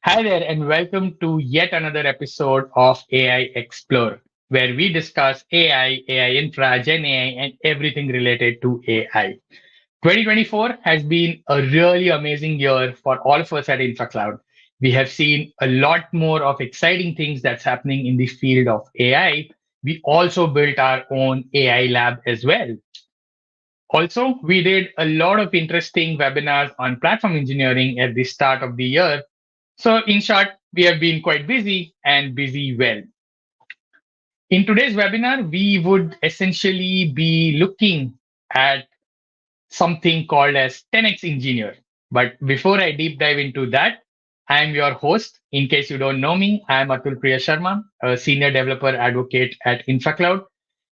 Hi there, and welcome to yet another episode of AI-Xplore, where we discuss AI, AI infra, Gen AI, and everything related to AI. 2024 has been a really amazing year for all of us at InfraCloud. We have seen a lot more of exciting things that's happening in the field of AI. We also built our own AI lab as well. Also, we did a lot of interesting webinars on platform engineering at the start of the year. So, in short, we have been quite busy and busy well. In today's webinar, we would essentially be looking at something called as 10x Engineer. But before I deep dive into that, I'm your host. In case you don't know me, I'm Atul Priya Sharma, a senior developer advocate at InfraCloud,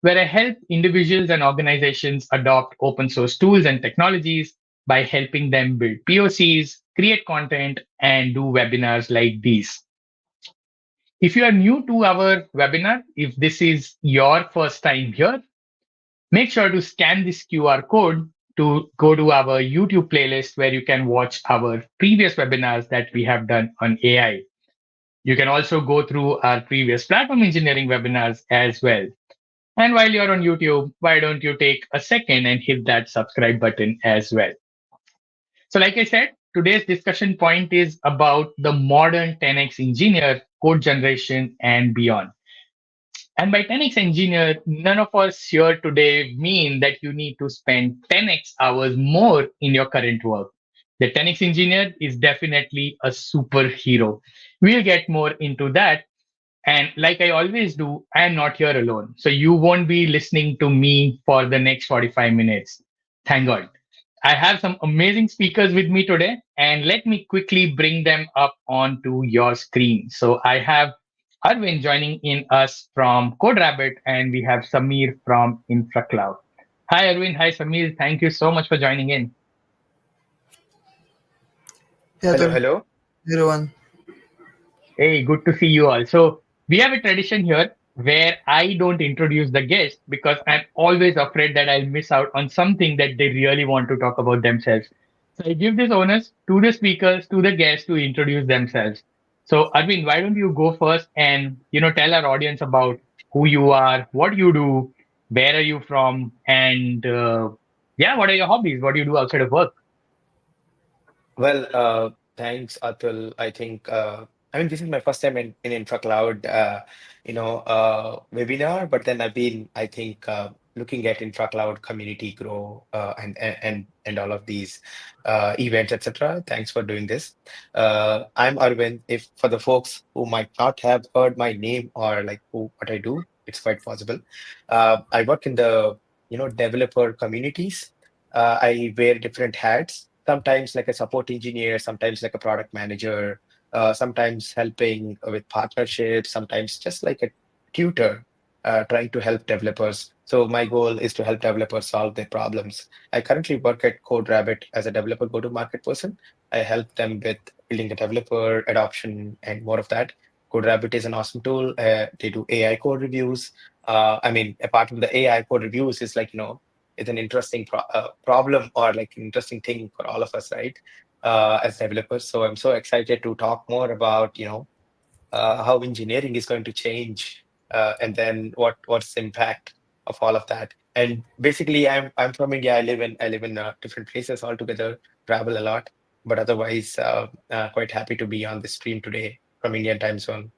where I help individuals and organizations adopt open source tools and technologies by helping them build POCs, create content, and do webinars like these. If you are new to our webinar, if this is your first time here, make sure to scan this QR code to go to our YouTube playlist where you can watch our previous webinars that we have done on AI. You can also go through our previous platform engineering webinars as well. And while you're on YouTube, why don't you take a second and hit that subscribe button as well? So, like I said, today's discussion point is about the modern 10x engineer, code generation, and beyond. And by 10x engineer, none of us here today mean that you need to spend 10x hours more in your current work. The 10x engineer is definitely a superhero. We'll get more into that. And like I always do, I am not here alone. So you won't be listening to me for the next 45 minutes. Thank God. I have some amazing speakers with me today, and let me quickly bring them up onto your screen. So I have Arvind joining in us from CodeRabbit, and we have Samir from InfraCloud. Hi, Arvind. Hi, Samir. Thank you so much for joining in. Yeah, Hello, Atul. hello. Everyone. Hey, good to see you all. So we have a tradition here where I don't introduce the guest because I'm always afraid that I'll miss out on something that they really want to talk about themselves. So I give this onus to the speakers, to the guests to introduce themselves. So Arvind, why don't you go first and tell our audience about who you are, what you do, where are you from, and yeah, what are your hobbies? What do you do outside of work? Well, thanks, Atul. I mean, this is my first time in InfraCloud, webinar, but then I've been, looking at InfraCloud community grow and all of these events, etc. Thanks for doing this. I'm Arvind. If for the folks who might not have heard my name or like what I do, it's quite possible. I work in the, developer communities. I wear different hats, sometimes like a support engineer, sometimes like a product manager, sometimes helping with partnerships, sometimes just like a tutor, trying to help developers. So my goal is to help developers solve their problems. I currently work at CodeRabbit as a developer go-to-market person. I help them with building the developer adoption and more of that. CodeRabbit is an awesome tool. They do AI code reviews. Apart from the AI code reviews, is like, it's an interesting problem or like an interesting thing for all of us, right? As developers. So I'm so excited to talk more about, how engineering is going to change, and then what's the impact of all of that. And basically, I'm from India. I live in different places altogether, travel a lot, but otherwise, quite happy to be on the stream today from Indian time zone.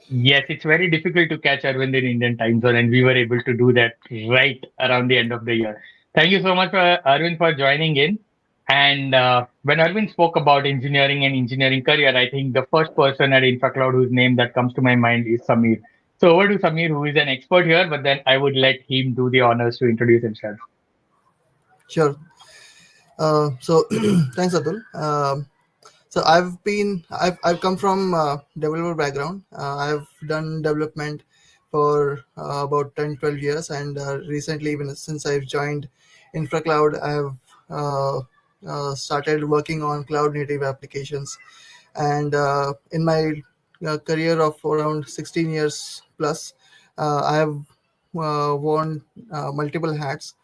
Yes, it's very difficult to catch Arvind in Indian time zone, and we were able to do that right around the end of the year. Thank you so much for Arvind for joining in. And when Arvind spoke about engineering and engineering career, I think the first person at InfraCloud whose name that comes to my mind is Samir. So over to Samir, who is an expert here, but then I would let him do the honors to introduce himself. Sure. So thanks, Atul. So I've come from developer background. I've done development for about 10, 12 years, and recently, even since I've joined InfraCloud, I have started working on cloud native applications. And in my career of around 16 years plus, I have worn multiple hats.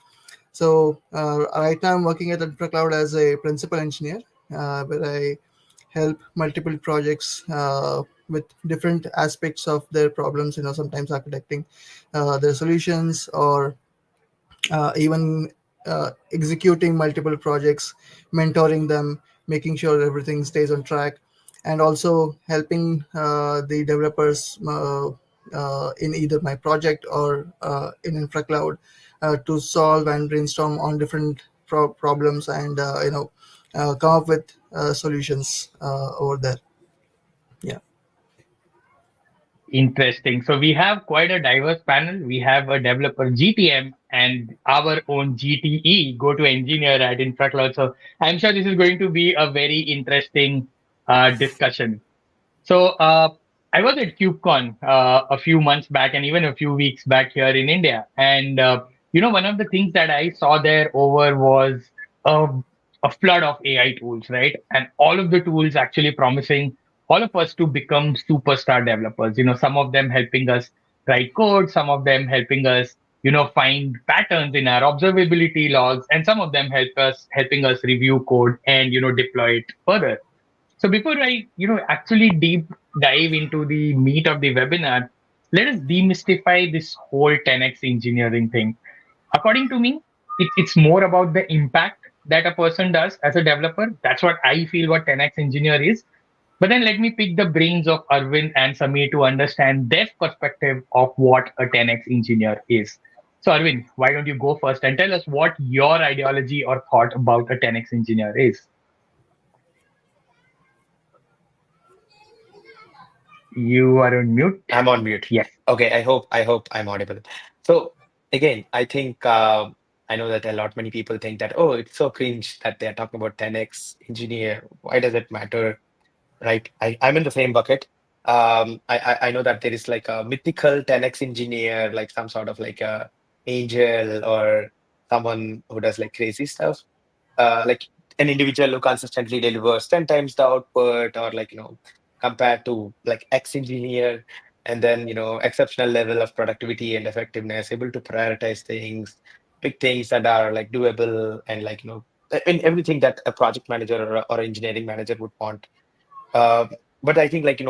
So right now I'm working at InfraCloud as a principal engineer, where I help multiple projects with different aspects of their problems. Sometimes architecting their solutions, or even executing multiple projects, mentoring them, making sure everything stays on track, and also helping the developers in either my project or in InfraCloud to solve and brainstorm on different problems, and come up with solutions over there. Yeah. Interesting. So we have quite a diverse panel. We have a developer GTM and our own GTE, go to engineer at InfraCloud. So I'm sure this is going to be a very interesting discussion. So I was at KubeCon a few months back and even a few weeks back here in India. And, one of the things that I saw there over was a, a flood of AI tools, right? And all of the tools actually promising all of us to become superstar developers. Some of them helping us write code, some of them helping us, find patterns in our observability logs, and some of them helping us review code and, deploy it further. So before I, actually deep dive into the meat of the webinar, let us demystify this whole 10x engineering thing. According to me, it's more about the impact that a person does as a developer. That's what I feel what 10x engineer is. But then let me pick the brains of Arvind and Samir to understand their perspective of what a 10x engineer is. So Arvind, why don't you go first and tell us what your ideology or thought about a 10x engineer is? You are on mute. I'm on mute. Yes. Okay, I hope I'm audible. So again, I think I know that a lot many people think that, oh, it's so cringe that they're talking about 10x engineer. Why does it matter? Right? I'm in the same bucket. I know that there is like a mythical 10x engineer, like some sort of like a angel or someone who does like crazy stuff. Like an individual who consistently delivers 10 times the output, or like, compared to like X engineer, and then, exceptional level of productivity and effectiveness, able to prioritize things, pick things that are like doable, and like, in everything that a project manager or engineering manager would want. uh, but I think, like,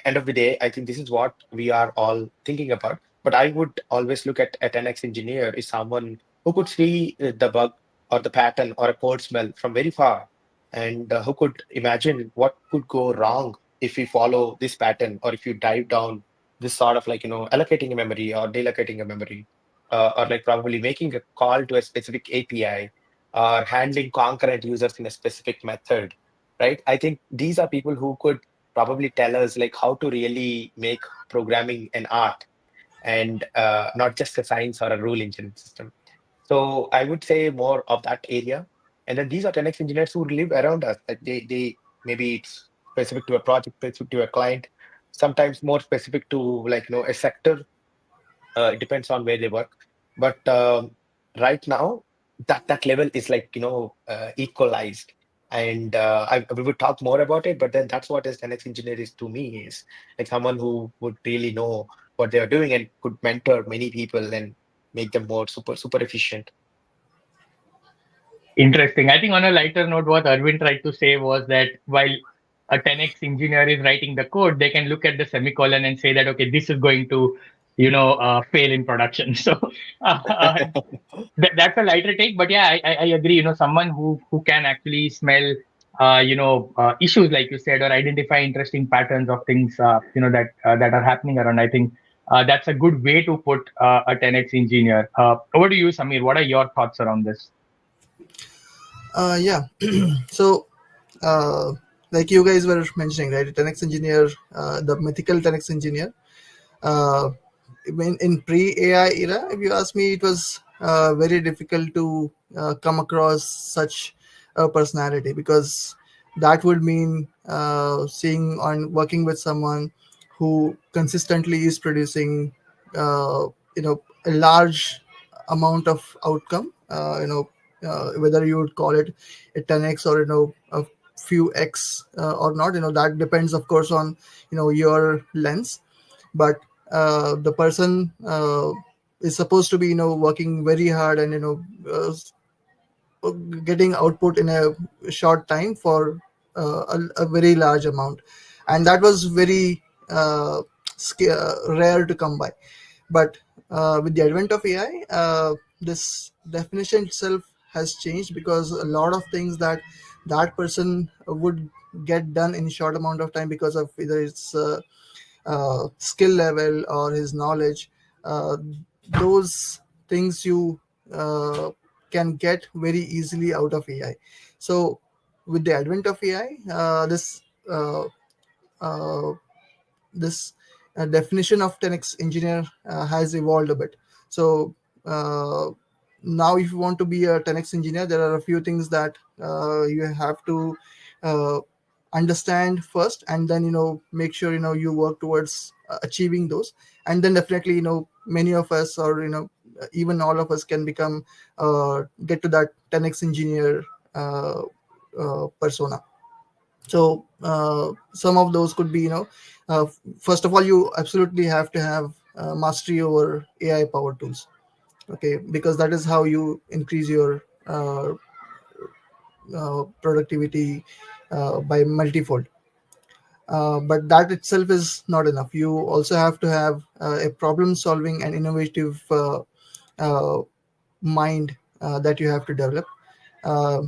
end of the day, I think this is what we are all thinking about. But I would always look at an ex-engineer is someone who could see the bug or the pattern or a code smell from very far, and who could imagine what could go wrong if we follow this pattern, or if you dive down this sort of, like, allocating a memory or delocating a memory, or like probably making a call to a specific API, or handling concurrent users in a specific method, right? I think these are people who could probably tell us like how to really make programming an art, and not just a science or a rule engine system. So I would say more of that area. And then these are 10x engineers who live around us. Like they maybe it's specific to a project, specific to a client, sometimes more specific to, like, a sector. It depends on where they work. But right now, that level is like, equalized. And we would talk more about it, but then that's what is an engineer is to me, is like someone who would really know what they are doing and could mentor many people and make them more super efficient. Interesting. I think on a lighter note, what Arvind tried to say was that while a 10x engineer is writing the code, they can look at the semicolon and say that, okay, this is going to, fail in production. So that's a lighter take. But yeah, I agree. Someone who can actually smell, issues like you said, or identify interesting patterns of things, that are happening around. I think that's a good way to put a 10x engineer. Over to you, Samir. What are your thoughts around this? Yeah. So, uh, like you guys were mentioning, right? 10x engineer, the mythical 10x engineer. Uh, in pre-AI era, if you ask me, it was very difficult to come across such a personality, because that would mean seeing on working with someone who consistently is producing, uh, a large amount of outcome. Whether you would call it a 10x or a few x or not, that depends, of course, on your lens. But the person is supposed to be working very hard, and getting output in a short time for a very large amount, and that was very rare to come by. But with the advent of AI, this definition itself has changed, because a lot of things that that person would get done in short amount of time because of either its skill level or his knowledge, uh, those things you uh, can get very easily out of AI. So with the advent of AI, uh, uh, this definition of 10x engineer has evolved a bit. So uh, now if you want to be a 10x engineer, there are a few things that you have to uh, understand first, and then make sure you work towards achieving those. And then definitely many of us, or even all of us, can become get to that 10x engineer persona. So some of those could be, first of all, you absolutely have to have mastery over AI powered tools. Okay, because that is how you increase your productivity by multifold. But that itself is not enough. You also have to have a problem solving and innovative uh, mind that you have to develop. Uh,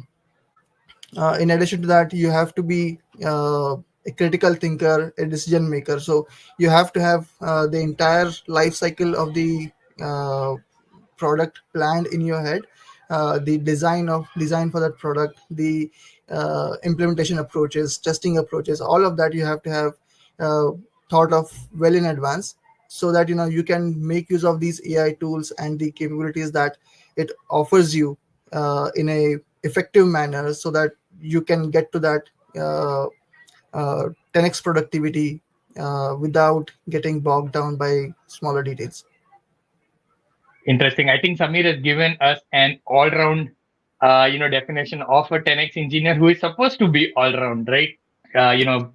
in addition to that, you have to be a critical thinker, a decision maker. So you have to have the entire life cycle of the uh, product planned in your head, the design for that product, the implementation approaches, testing approaches, all of that you have to have uh, thought of well in advance, so that you can make use of these AI tools and the capabilities that it offers you in a effective manner, so that you can get to that uh, 10x productivity without getting bogged down by smaller details. Interesting. I think Samir has given us an all-round, definition of a 10x engineer who is supposed to be all-round, right?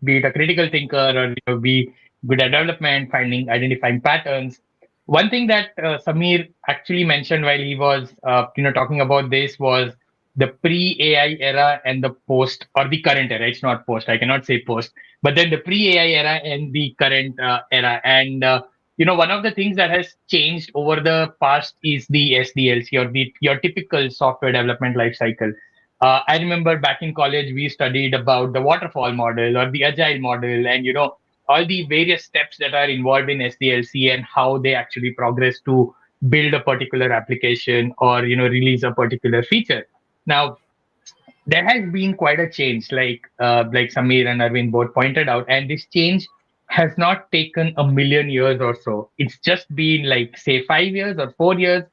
Be it a critical thinker or be good at development, identifying patterns. One thing that Samir actually mentioned while he was, talking about this was the pre-AI era and the post, or the current era. It's not post. I cannot say post, but then the pre-AI era and the current era. And one of the things that has changed over the past is the SDLC, or the your typical software development lifecycle. I remember back in college we studied about the waterfall model or the agile model, and all the various steps that are involved in SDLC and how they actually progress to build a particular application or release a particular feature. Now there has been quite a change, like Samir and Arvind both pointed out, and this change has not taken a million years or so. It's just been like say 5 years or 4 years,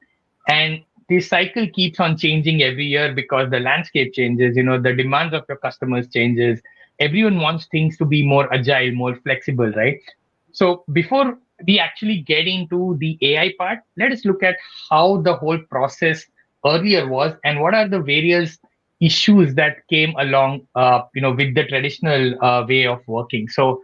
and this cycle keeps on changing every year because the landscape changes. The demands of your customers changes. Everyone wants things to be more agile, more flexible, right? So before we actually get into the AI part, let us look at how the whole process earlier was and what are the various issues that came along, with the traditional way of working. So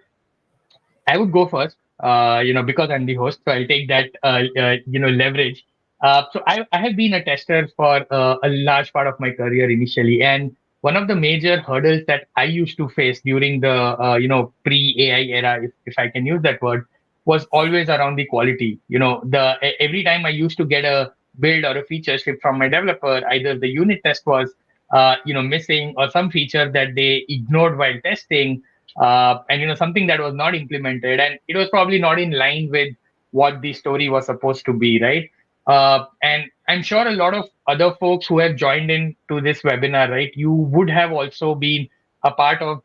I would go first, because I'm the host, so I'll take that, leverage. So I have been a tester for a large part of my career initially, and one of the major hurdles that I used to face during the, pre-AI era, if I can use that word, was always around the quality. Every time I used to get a build or a feature shipped from my developer, either the unit test was, missing, or some feature that they ignored while testing, and something that was not implemented, and it was probably not in line with what the story was supposed to be, right? And I'm sure a lot of other folks who have joined in to this webinar, right, you would have also been a part of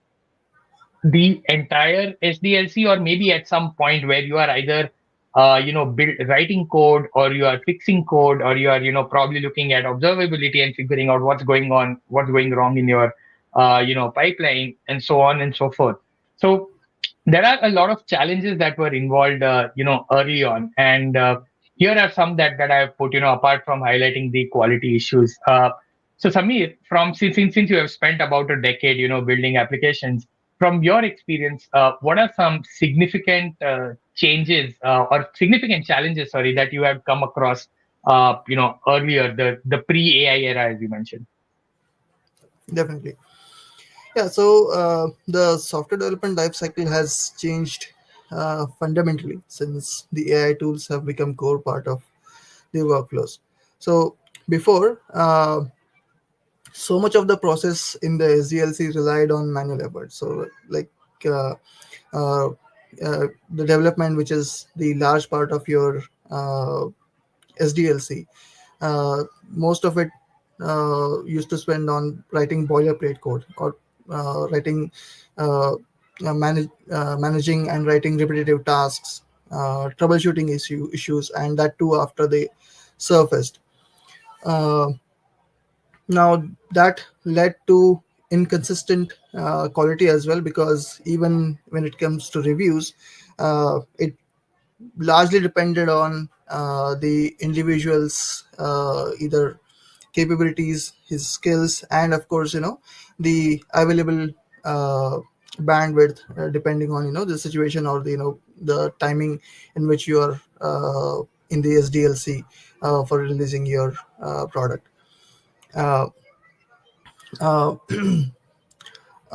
the entire SDLC, or maybe at some point where you are either writing code, or you are fixing code, or you are probably looking at observability and figuring out what's going wrong in your pipeline, and so on and so forth. So there are a lot of challenges that were involved, early on, and here are some that I have put, apart from highlighting the quality issues. So Samir, from since you have spent about a decade, building applications, from your experience, what are some significant changes, or significant challenges, sorry, that you have come across, earlier, the pre-AI era, as you mentioned? Definitely. Yeah. So the software development life cycle has changed fundamentally since the AI tools have become core part of the workflows. So before, so much of the process in the SDLC relied on manual effort. So like uh, uh, the development, which is the large part of your SDLC, most of it used to spend on writing boilerplate code or writing, managing and writing repetitive tasks, troubleshooting issues, and that too after they surfaced. Uh, Now that led to inconsistent quality as well, because even when it comes to reviews, it largely depended on the individual's either capabilities, his skills, and of course, the available uh, bandwidth, depending on the situation or the the timing in which you are in the SDLC for releasing your product. Uh, uh,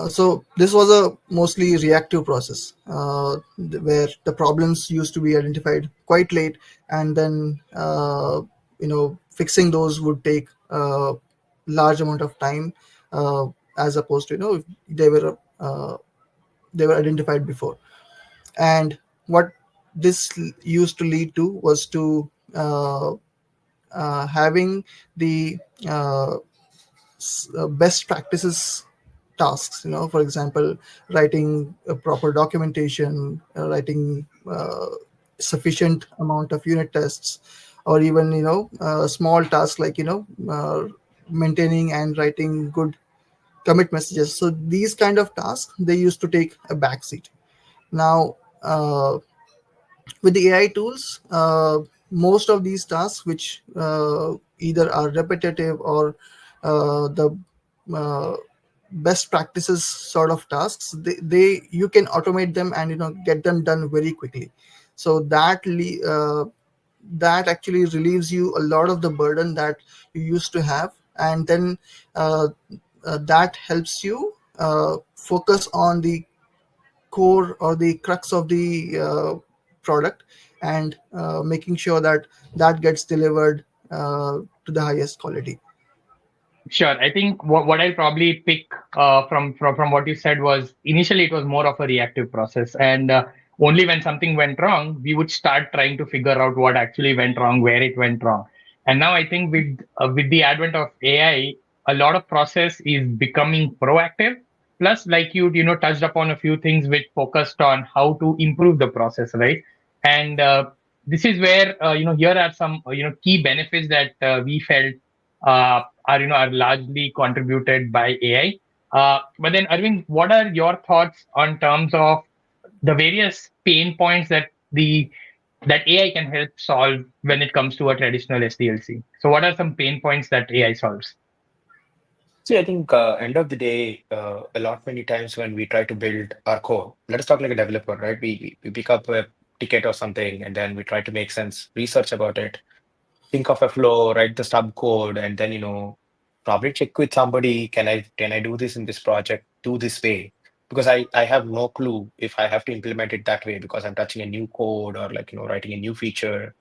so this was a mostly reactive process, where the problems used to be identified quite late, and then fixing those would take large amount of time, uh, as opposed to if they were identified before. And what this used to lead to was to having the uh, best practices tasks, for example, writing a proper documentation, writing sufficient amount of unit tests, or even small tasks like maintaining and writing good commit messages. So these kind of tasks, they used to take a backseat. Now, with the AI tools, most of these tasks, which either are repetitive or the uh, best practices sort of tasks, they you can automate them and get them done very quickly. So that actually relieves you a lot of the burden that you used to have, and then uh, that helps you focus on the core or the crux of the product, and making sure that that gets delivered to the highest quality. Sure. I think what I'll probably pick from what you said was initially it was more of a reactive process, and only when something went wrong, we would start trying to figure out what actually went wrong, where it went wrong. And now I think with the advent of AI, a lot of process is becoming proactive. Plus, like you touched upon a few things which focused on how to improve the process, right? And this is where here are some key benefits that we felt are largely contributed by AI. But then, Arvind, what are your thoughts on terms of the various pain points that AI can help solve when it comes to a traditional SDLC? So, what are some pain points that AI solves? See, I think end of the day, a lot many times when we try to build our code, let us talk like a developer, right? We pick up a ticket or something, and then we try to make sense, research about it, think of a flow, write the stub code, and then probably check with somebody, can I do this in this project, do this way? Because I have no clue if I have to implement it that way because I'm touching a new code or like writing a new feature,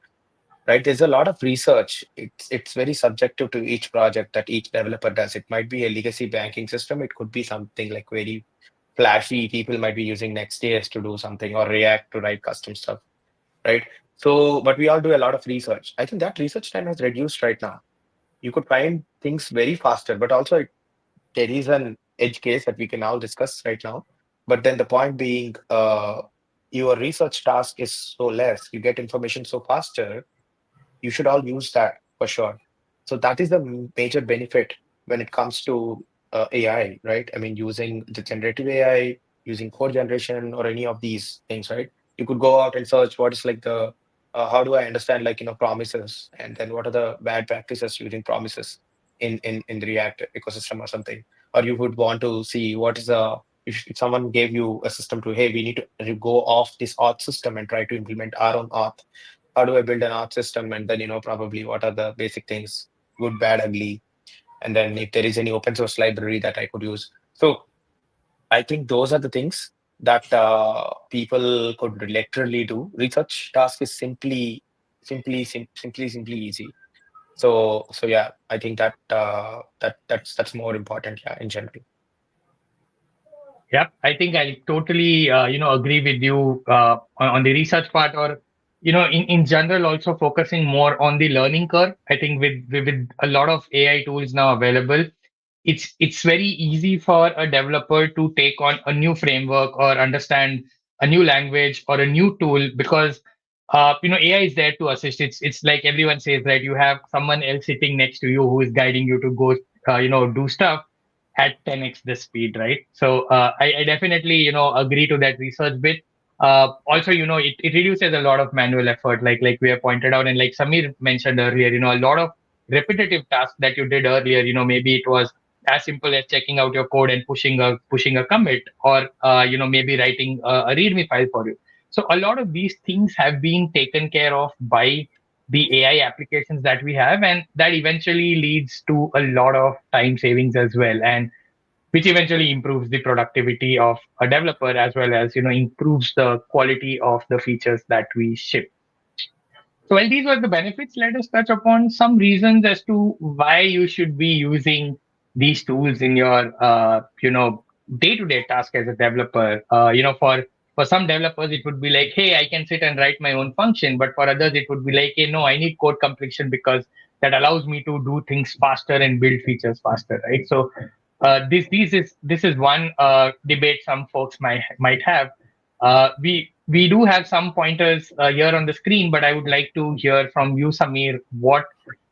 right? There's a lot of research. It's very subjective to each project that each developer does. It might be a legacy banking system. It could be something like very flashy. People might be using Next.js to do something or React to write custom stuff, right? So, but we all do a lot of research. I think that research time has reduced right now. You could find things very faster, but also there is an edge case that we can all discuss right now. But then the point being, your research task is so less, you get information so faster, you should all use that for sure. So that is the major benefit when it comes to AI, right? I mean, using the generative AI, using code generation, or any of these things, right? You could go out and search what is like the how do I understand like promises, and then what are the bad practices using promises in the React ecosystem or something. Or you would want to see what is the if someone gave you a system to, hey, we need to go off this auth system and try to implement our own auth. How do I build an art system? And then, probably what are the basic things, good, bad, ugly. and then if there is any open source library that I could use. So I think those are the things that people could literally do. Research task is simply easy. So yeah, I think that that's more important, yeah, in general. Yep, I think I totally, agree with you on the research part, or in general, also focusing more on the learning curve. I think with a lot of AI tools now available, it's very easy for a developer to take on a new framework or understand a new language or a new tool, because AI is there to assist. It's like everyone says, right? You have someone else sitting next to you who is guiding you to go do stuff at 10x the speed, right? So I definitely agree to that research bit. Also, it reduces a lot of manual effort, like we have pointed out, and like Samir mentioned earlier, a lot of repetitive tasks that you did earlier. Maybe it was as simple as checking out your code and pushing a commit, or maybe writing a README file for you. So a lot of these things have been taken care of by the AI applications that we have, and that eventually leads to a lot of time savings as well, and which eventually improves the productivity of a developer, as well as improves the quality of the features that we ship. So while these were the benefits, let us touch upon some reasons as to why you should be using these tools in your, day-to-day task as a developer. For some developers, it would be like, hey, I can sit and write my own function. But for others, it would be like, hey, no, I need code completion because that allows me to do things faster and build features faster, right? So this is one debate some folks might have. We do have some pointers here on the screen, but I would like to hear from you, Samir. What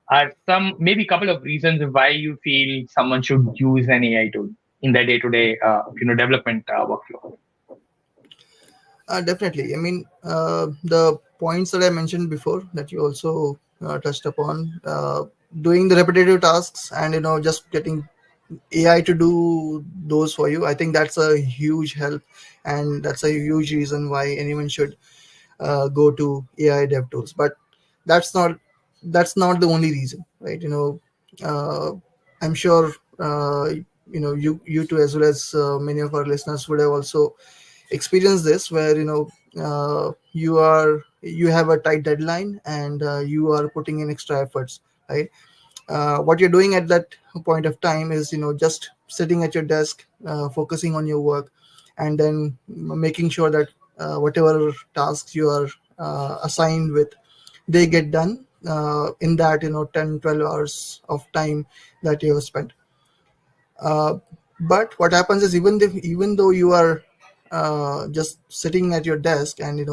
are some, maybe a couple of reasons why you feel someone should use an AI tool in their day-to-day, development workflow? Definitely. I mean, the points that I mentioned before that you also touched upon, doing the repetitive tasks and just getting AI to do those for you. I think that's a huge help, and that's a huge reason why anyone should go to AI dev tools. But that's not that's not the only reason, right? I'm sure you too, as well as many of our listeners, would have also experienced this, where you have a tight deadline, and you are putting in extra efforts, right? What you're doing at that point of time is just sitting at your desk, focusing on your work, and then making sure that whatever tasks you are assigned with, they get done in that 10-12 hours of time that you have spent. uh, but what happens is, even though you are just sitting at your desk and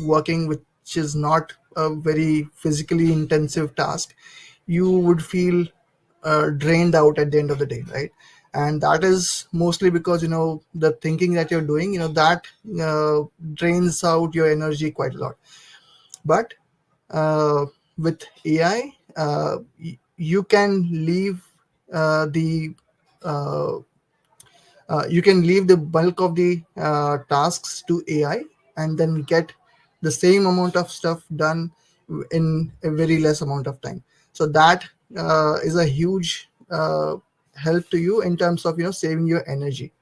working, which is not a very physically intensive task, you would feel drained out at the end of the day, right? And that is mostly because the thinking that you're doing, that drains out your energy quite a lot. But with AI, you can leave the uh, you can leave the bulk of the tasks to AI, and then get the same amount of stuff done in a very less amount of time. So that is a huge help to you in terms of saving your energy.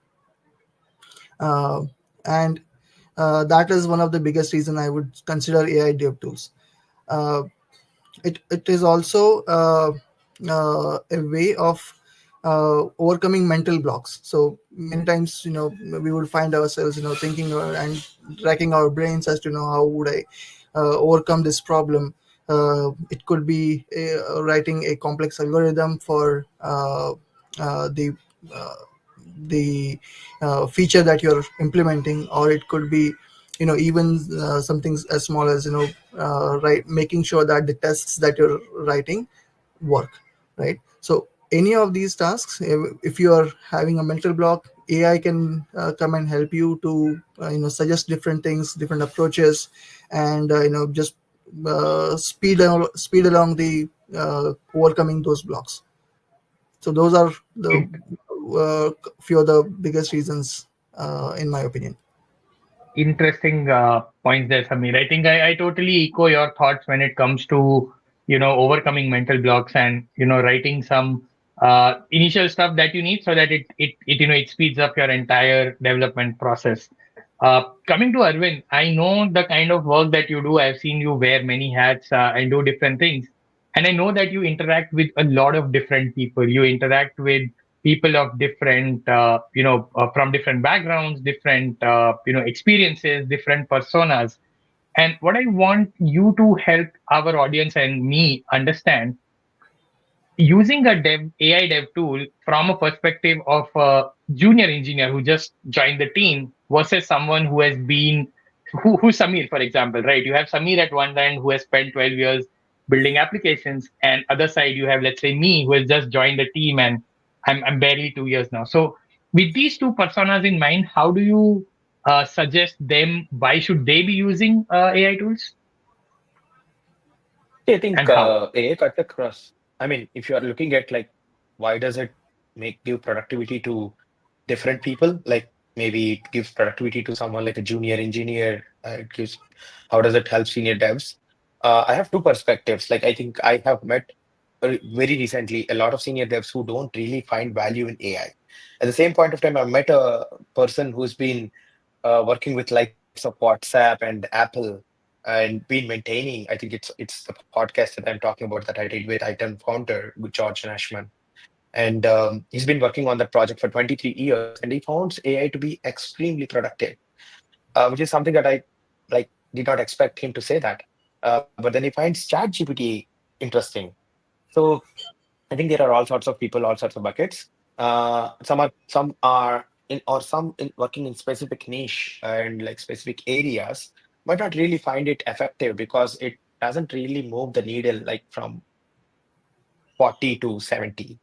uh, and that is one of the biggest reason I would consider AI dev tools. uh, it is also a way of overcoming mental blocks. So many times we would find ourselves thinking and racking our brains as to how would I overcome this problem. It could be writing a complex algorithm for the uh, feature that you're implementing, or it could be even something as small as right, making sure that the tests that you're writing work, right? So any of these tasks, if you are having a mental block, AI can come and help you to suggest different things, different approaches, and just speed along the overcoming those blocks. So those are the few of the biggest reasons, in my opinion. Interesting points there, Samir. I think I totally echo your thoughts when it comes to overcoming mental blocks and writing some initial stuff that you need so that it speeds up your entire development process. Coming to Arvind, I know the kind of work that you do. I've seen you wear many hats and do different things, and I know that you interact with a lot of different people. You interact with people of different, from different backgrounds, different, experiences, different personas. And what I want you to help our audience and me understand, using a AI dev tool from a perspective of a junior engineer who just joined the team versus someone who has been, who's Samir, for example, right? You have Samir at one end who has spent 12 years building applications, and other side you have, let's say, me who has just joined the team and I'm barely 2 years now. So with these two personas in mind, how do you suggest them? Why should they be using AI tools I think and how? AI cut across. I mean, if you are looking at like why does it make give productivity to different people? Like maybe it gives productivity to someone like a junior engineer. It gives how does it help senior devs? I have two perspectives. Like I think I have met very recently a lot of senior devs who don't really find value in AI. At the same point of time, I've met a person who's been working with likes of WhatsApp and Apple and been maintaining. I think it's the podcast that I'm talking about that I did with Item founder with George Nashman. And he's been working on that project for 23 years, and he found AI to be extremely productive, which is something that I like did not expect him to say that. But then he finds ChatGPT interesting. So I think there are all sorts of people, all sorts of buckets. Some are in or some in working in specific niche and like specific areas might not really find it effective because it doesn't really move the needle like from 40 to 70.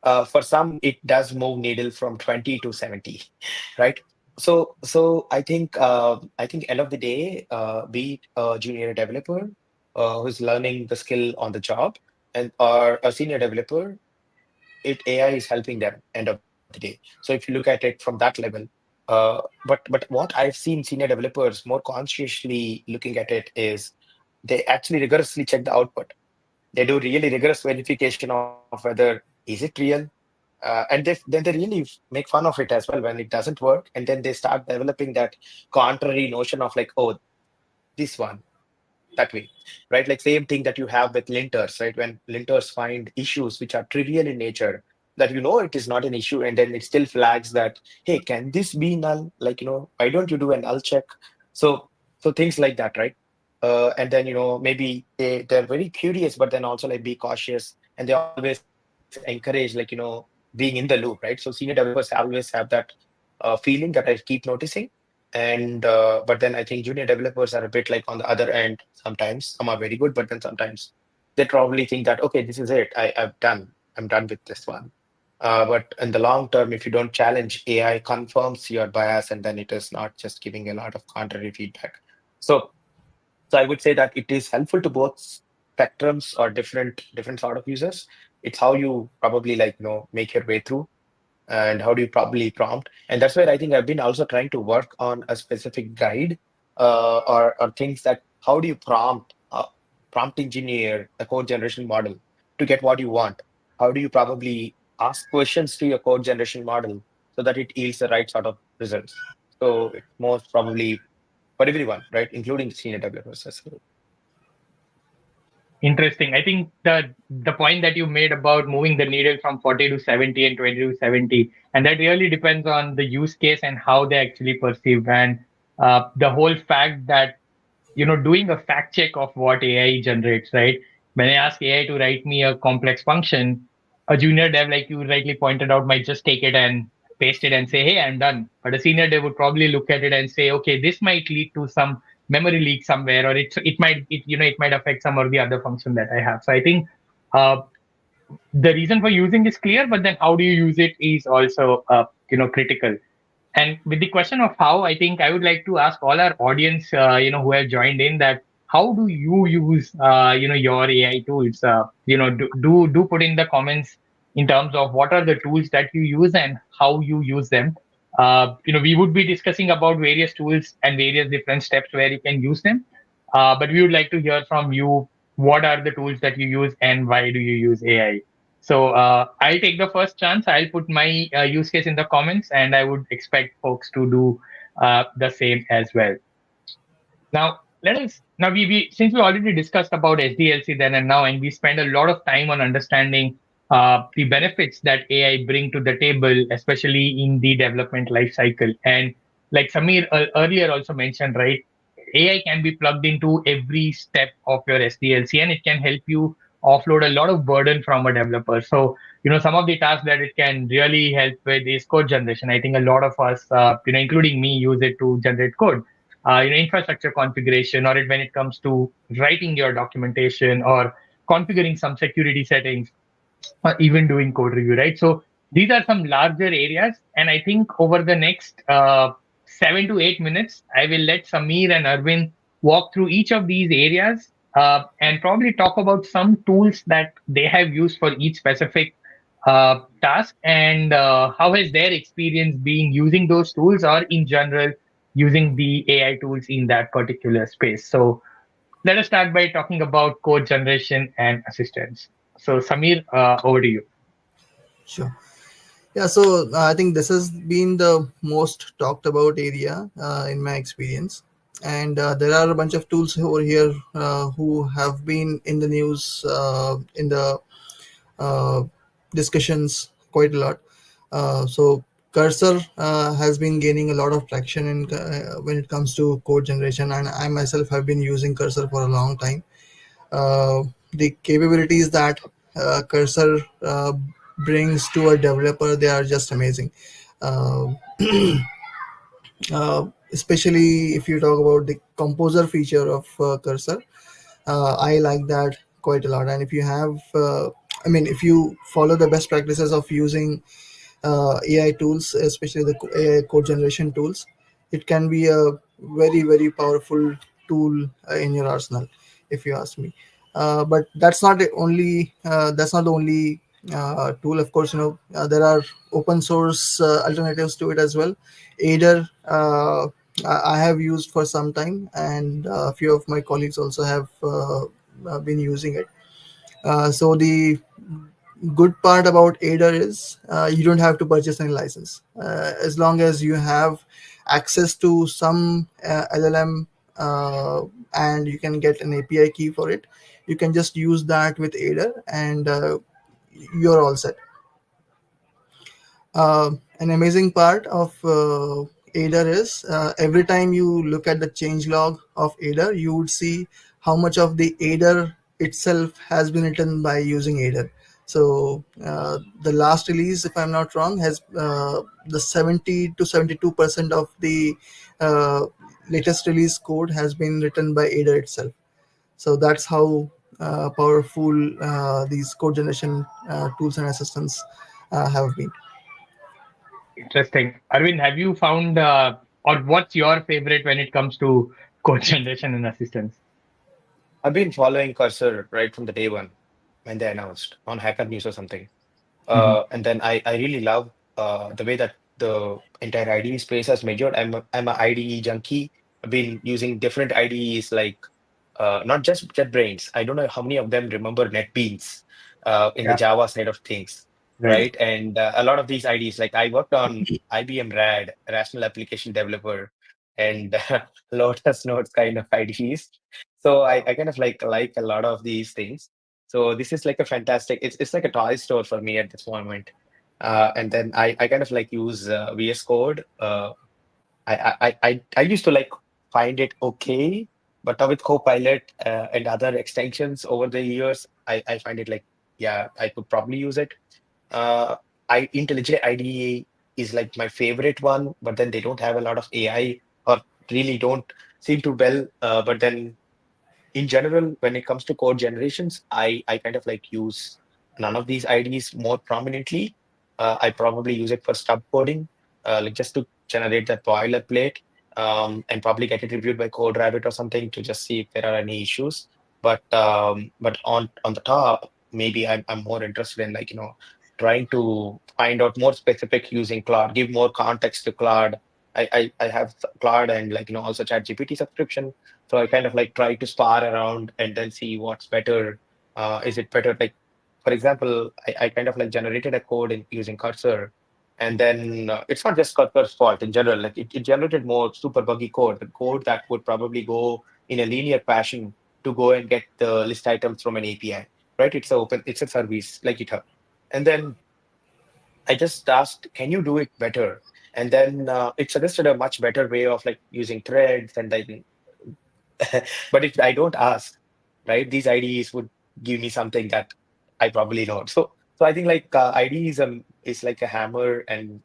For some, it does move needle from 20 to 70, right? So I think end of the day, be it a junior developer who's learning the skill on the job, and or a senior developer, it AI is helping them end of the day. So if you look at it from that level, but what I've seen senior developers more consciously looking at it is they actually rigorously check the output. They do really rigorous verification of whether is it real, and then they really make fun of it as well when it doesn't work, and then they start developing that contrary notion of like, oh, this one that way, right? Like same thing that you have with linters, right? When linters find issues which are trivial in nature, that you know it is not an issue, and then it still flags that, hey, can this be null? Like, why don't you do a null check? So things like that, right? And then maybe they're very curious, but then also like be cautious, and they always encourage like being in the loop, right? So senior developers always have that feeling that I keep noticing. And but then I think junior developers are a bit like on the other end. Sometimes some are very good, but then sometimes they probably think that, okay, this is it. I'm done with this one. But in the long term, if you don't challenge, AI confirms your bias, and then it is not just giving a lot of contrary feedback. So so I would say that it is helpful to both spectrums or different sort of users. It's how you probably like make your way through, and how do you probably prompt. And that's where I think I've been also trying to work on a specific guide, or things that how do you prompt engineer a code generation model to get what you want. How do you probably ask questions to your code generation model so that it yields the right sort of results. So it's most probably for everyone, right, including senior developers as well. Interesting. I think the point that you made about moving the needle from 40 to 70 and 20 to 70, and that really depends on the use case and how they actually perceive. And the whole fact that, doing a fact check of what AI generates, right? When I ask AI to write me a complex function, a junior dev, like you rightly pointed out, might just take it and paste it and say, hey, I'm done. But a senior dev would probably look at it and say, okay, this might lead to some memory leak somewhere, or it might affect some or the other function that I have. So I think uh, the reason for using is clear, but then how do you use it is also critical. And with the question of how, I think I would like to ask all our audience, who have joined in, that how do you use, your AI tools? Do put in the comments in terms of what are the tools that you use and how you use them. We would be discussing about various tools and various different steps where you can use them. But we would like to hear from you. What are the tools that you use and why do you use AI? So I'll take the first chance. I'll put my use case in the comments, and I would expect folks to do the same as well. Now, we since we already discussed about SDLC then and now, and we spend a lot of time on understanding the benefits that AI bring to the table, especially in the development life cycle. And like Samir earlier also mentioned, right, AI can be plugged into every step of your SDLC, and it can help you offload a lot of burden from a developer. So, some of the tasks that it can really help with is code generation. I think a lot of us, including me, use it to generate code, infrastructure configuration, or when it comes to writing your documentation or configuring some security settings, or even doing code review, right? So these are some larger areas, and I think over the next 7 to 8 minutes, I will let Samir and Arvind walk through each of these areas, and probably talk about some tools that they have used for each specific task, and how has their experience been using those tools, or in general using the AI tools in that particular space. So let us start by talking about code generation and assistance. So Samir, over to you. Sure. Yeah, so I think this has been the most talked about area in my experience. And there are a bunch of tools over here who have been in the news, in the uh, discussions quite a lot. So Cursor has been gaining a lot of traction when it comes to code generation, and I myself have been using Cursor for a long time. The capabilities that Cursor brings to a developer, they are just amazing. Uh, Especially if you talk about the composer feature of Cursor, I like that quite a lot. And if you have, if you follow the best practices of using AI tools, especially the AI code generation tools, it can be a very, very powerful tool in your arsenal, if you ask me. But that's not the only tool. Of course, there are open source alternatives to it as well. Aider, I have used for some time, and a few of my colleagues also have been using it. So the good part about Aider is you don't have to purchase any license. As long as you have access to some LLM, and you can get an API key for it, you can just use that with Aider, and you're all set. An amazing part of Aider is every time you look at the change log of Aider, you would see how much of the Aider itself has been written by using Aider. So the last release, if I'm not wrong, has the 70 to 72% of the uh, latest release code has been written by Aider itself. So that's how powerful these code generation tools and assistants have been. Interesting. Arvind, have you found, or what's your favorite when it comes to code generation and assistance? I've been following Cursor right from the day one when they announced on Hacker News or something. Mhm. And then I really love the way that the entire IDE space has matured. I'm a IDE junkie. I've been using different IDEs like not just JetBrains. I don't know how many of them remember NetBeans in the Yeah, Java side of things, right. right? And a lot of these IDEs, like I worked on IBM RAD, Rational Application Developer, and Lotus Notes kind of IDEs. So I kind of like a lot of these things. So this is like a fantastic. It's like a toy store for me at this moment. And then I kind of like use VS Code. I used to like find it okay, but now with Copilot and other extensions over the years, I find it like, yeah, I could probably use it. Uh, IntelliJ IDEA is like my favorite one, but then they don't have a lot of AI or really don't seem to well. But then in general, when it comes to code generations, I kind of like use none of these IDs more prominently. I probably use it for stub coding, like just to generate that boilerplate, and probably get it reviewed by CodeRabbit or something to just see if there are any issues. But on the top, maybe I'm more interested in like trying to find out more specific using Claude, give more context to Claude. I have Claude and like also ChatGPT subscription, so I kind of like try to spar around and then see what's better. Is it better like for example, I kind of like generated a code using Cursor, and then it's not just Cursor's fault in general. Like it generated more super buggy code, the code that would probably go in a linear fashion to go and get the list items from an API, right? It's a service like GitHub, and then I just asked, can you do it better? And then it suggested a much better way of like using threads and then but if I don't ask, right, these IDEs would give me something that I probably know. So I think like IDE is like a hammer and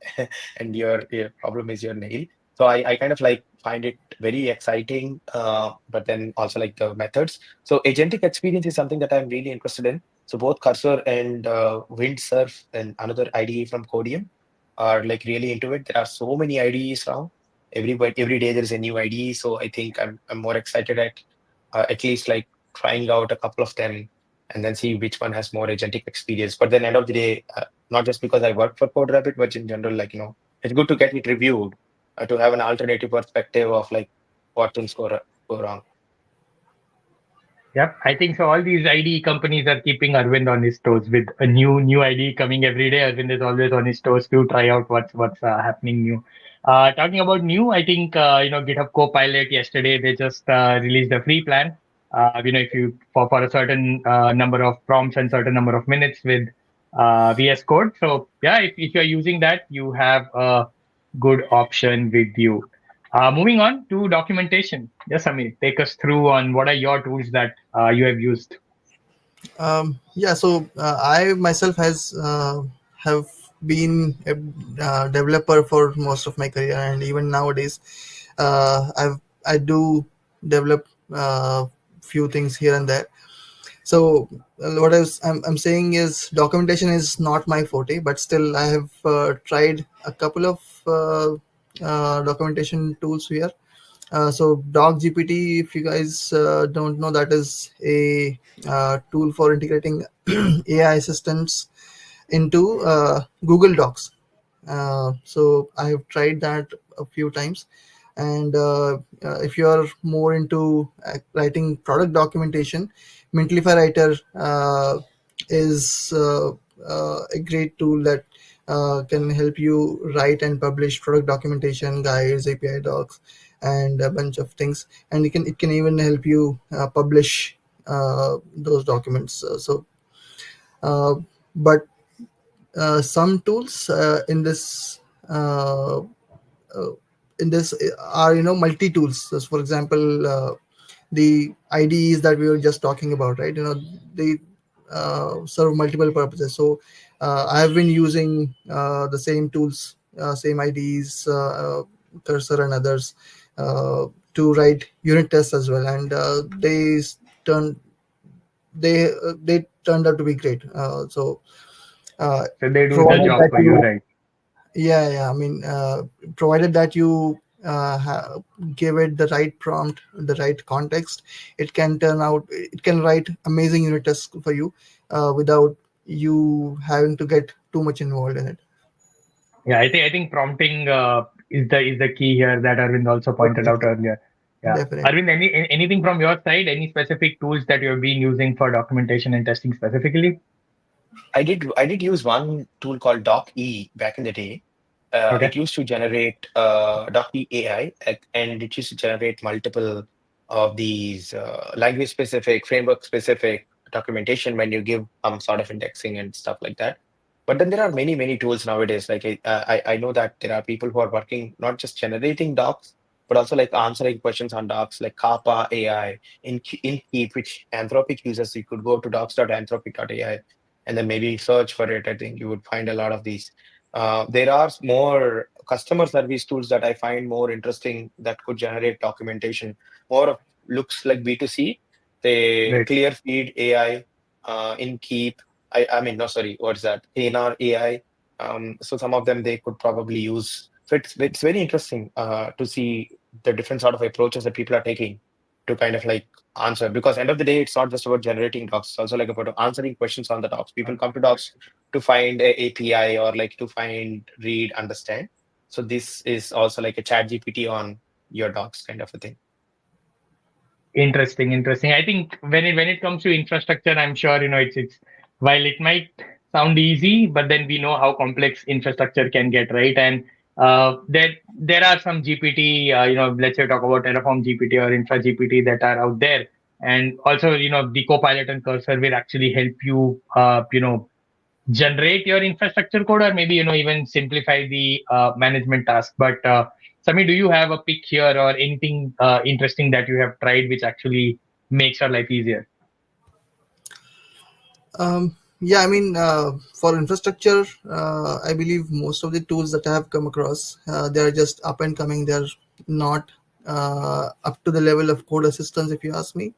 and your problem is your nail. So I kind of like find it very exciting, but then also like the methods. So agentic experience is something that I'm really interested in. So both Cursor and Windsurf and another IDE from Codium are like really into it. There are so many IDEs now. Every day there is a new IDE. So I think I'm more excited at least like trying out a couple of them and then see which one has more agentic experience. But then end of the day, not just because I work for CodeRabbit, but in general, like, it's good to get it reviewed to have an alternative perspective of like what things go wrong. Yep, I think so. All these IDE companies are keeping Arvind on his toes with a new IDE coming every day. Arvind is always on his toes to try out what's happening new. Talking about new, I think GitHub Copilot yesterday they just released a free plan. If you for a certain number of prompts and certain number of minutes with VS Code. So yeah, if you're using that, you have a good option with you. Moving on to documentation. Yes, Amir, take us through on what are your tools that you have used. Yeah, so I myself has have been a developer for most of my career, and even nowadays, I do develop few things here and there. So what I'm saying is documentation is not my forte, but still I have tried a couple of documentation tools here. So Doc GPT, if you guys don't know, that is a tool for integrating AI assistants into Google Docs. So I have tried that a few times, and if you are more into writing product documentation, Mintlify Writer is a great tool that can help you write and publish product documentation, guides, API docs, and a bunch of things. And it can even help you publish those documents. Uh, but some tools uh, uh, in this are multi tools. So for example, the IDEs that we were just talking about, right? They serve multiple purposes. So I have been using the same tools, same IDEs, Cursor and others, to write unit tests as well, and turned they turned out to be great. Uh, So they do the provided job that for you, you right? Yeah, I mean, provided that you give it the right prompt, the right context, it can write amazing unit tests for you without you having to get too much involved in it. Yeah, I think prompting is the key here that Arvind also pointed out Definitely. earlier. Yeah, Definitely. Arvind, anything from your side? Any specific tools that you have been using for documentation and testing specifically? I did use one tool called Doc-E back in the day. It Okay. used to generate Doc-E AI, and it used to generate multiple of these language specific, framework specific documentation when you give sort of indexing and stuff like that. But then there are many tools nowadays. Like I know that there are people who are working not just generating docs, but also like answering questions on docs, like Kappa AI in Keep, which Anthropic uses. You could go to docs.anthropic.ai and then maybe search for it. I think you would find a lot of these. There are more customer service tools that I find more interesting that could generate documentation. More of looks like B2C. They Great. clear feed AI in Keep. I mean, no, sorry, what's that? ANR AI. So some of them they could probably use. So it's very interesting to see the different sort of approaches that people are taking to kind of like answer, because end of the day it's not just about generating docs, it's also like about answering questions on the docs. People come to docs to find a API or like to find, read, understand. So this is also like a chat GPT on your docs kind of a thing. Interesting. I think when it comes to infrastructure, I'm sure it's while it might sound easy, but then we know how complex infrastructure can get, right? And there are some GPT, let's say talk about Terraform GPT or Infra GPT that are out there, and also the Copilot and Cursor will actually help you, generate your infrastructure code, or maybe even simplify the management task. But Sami, do you have a pick here or anything interesting that you have tried which actually makes your life easier? Yeah, I mean, for infrastructure, I believe most of the tools that I have come across, they are just up and coming. They're not up to the level of code assistance, if you ask me.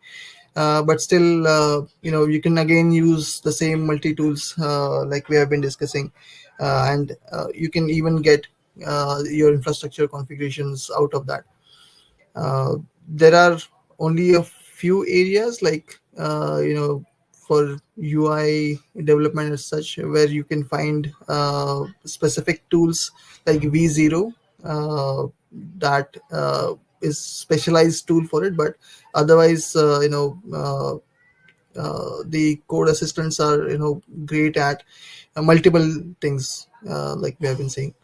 But still, you can again use the same multi tools like we have been discussing, and you can even get your infrastructure configurations out of that. There are only a few areas like for UI development as such where you can find specific tools like V0 that is specialized tool for it, but otherwise the code assistants are great at multiple things like we have been saying.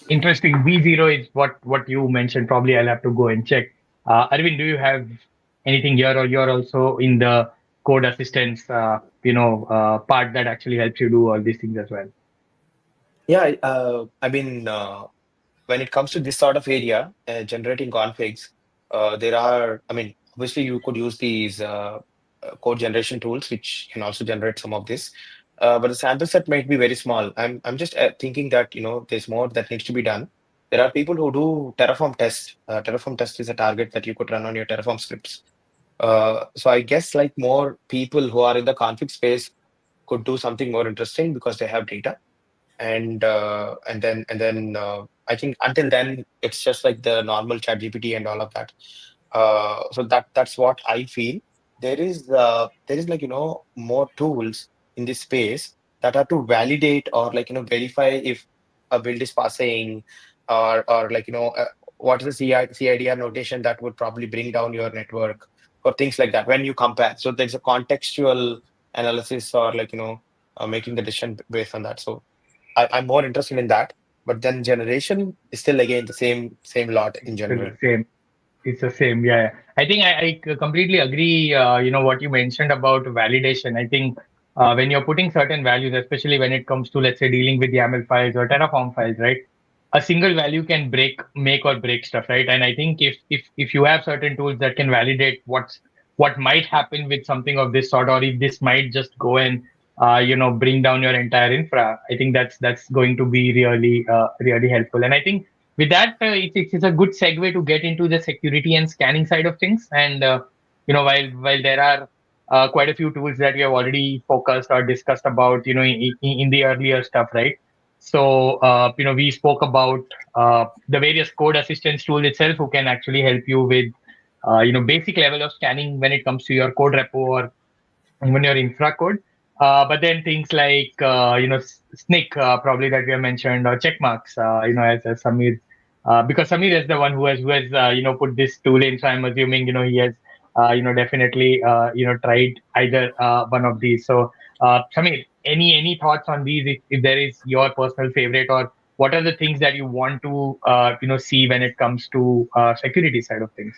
Interesting. V0 is what you mentioned. Probably I'll have to go and check. Arvind, do you have anything here, or you're also in the code assistance, part that actually helps you do all these things as well? Yeah, I mean, when it comes to this sort of area, generating configs, there are, I mean, obviously you could use these code generation tools, which can also generate some of this. But the sample set might be very small. I'm just thinking that, there's more that needs to be done. There are people who do Terraform test. Terraform test is a target that you could run on your Terraform scripts. So I guess like more people who are in the config space could do something more interesting because they have data, and then I think until then it's just like the normal chat GPT and all of that. So that's what I feel. There is like more tools in this space that are to validate or like verify if a build is passing, or like what is the CIDR notation that would probably bring down your network or things like that when you compare. So there's a contextual analysis or like making the decision based on that. So I'm more interested in that. But then generation is still again the same lot in It's general. the same. It's the same. Yeah, yeah. I think I completely agree. What you mentioned about validation. I think when you're putting certain values, especially when it comes to, let's say, dealing with YAML files or Terraform files, right? A single value can make or break stuff, right? And I think if you have certain tools that can validate what might happen with something of this sort, or if this might just go and bring down your entire infra, I think that's going to be really helpful. And I think with that, it's a good segue to get into the security and scanning side of things. And while there are quite a few tools that we have already focused or discussed about, in the earlier stuff, right? So we spoke about the various code assistance tool itself, who can actually help you with basic level of scanning when it comes to your code repo or even your infra code. But then things like SNCC, probably that we have mentioned, or check marks, as Samir, because Samir is the one who has put this tool in. So I'm assuming he has definitely tried either one of these. So Samir, any thoughts on these? If there is your personal favorite, or what are the things that you want to see when it comes to security side of things?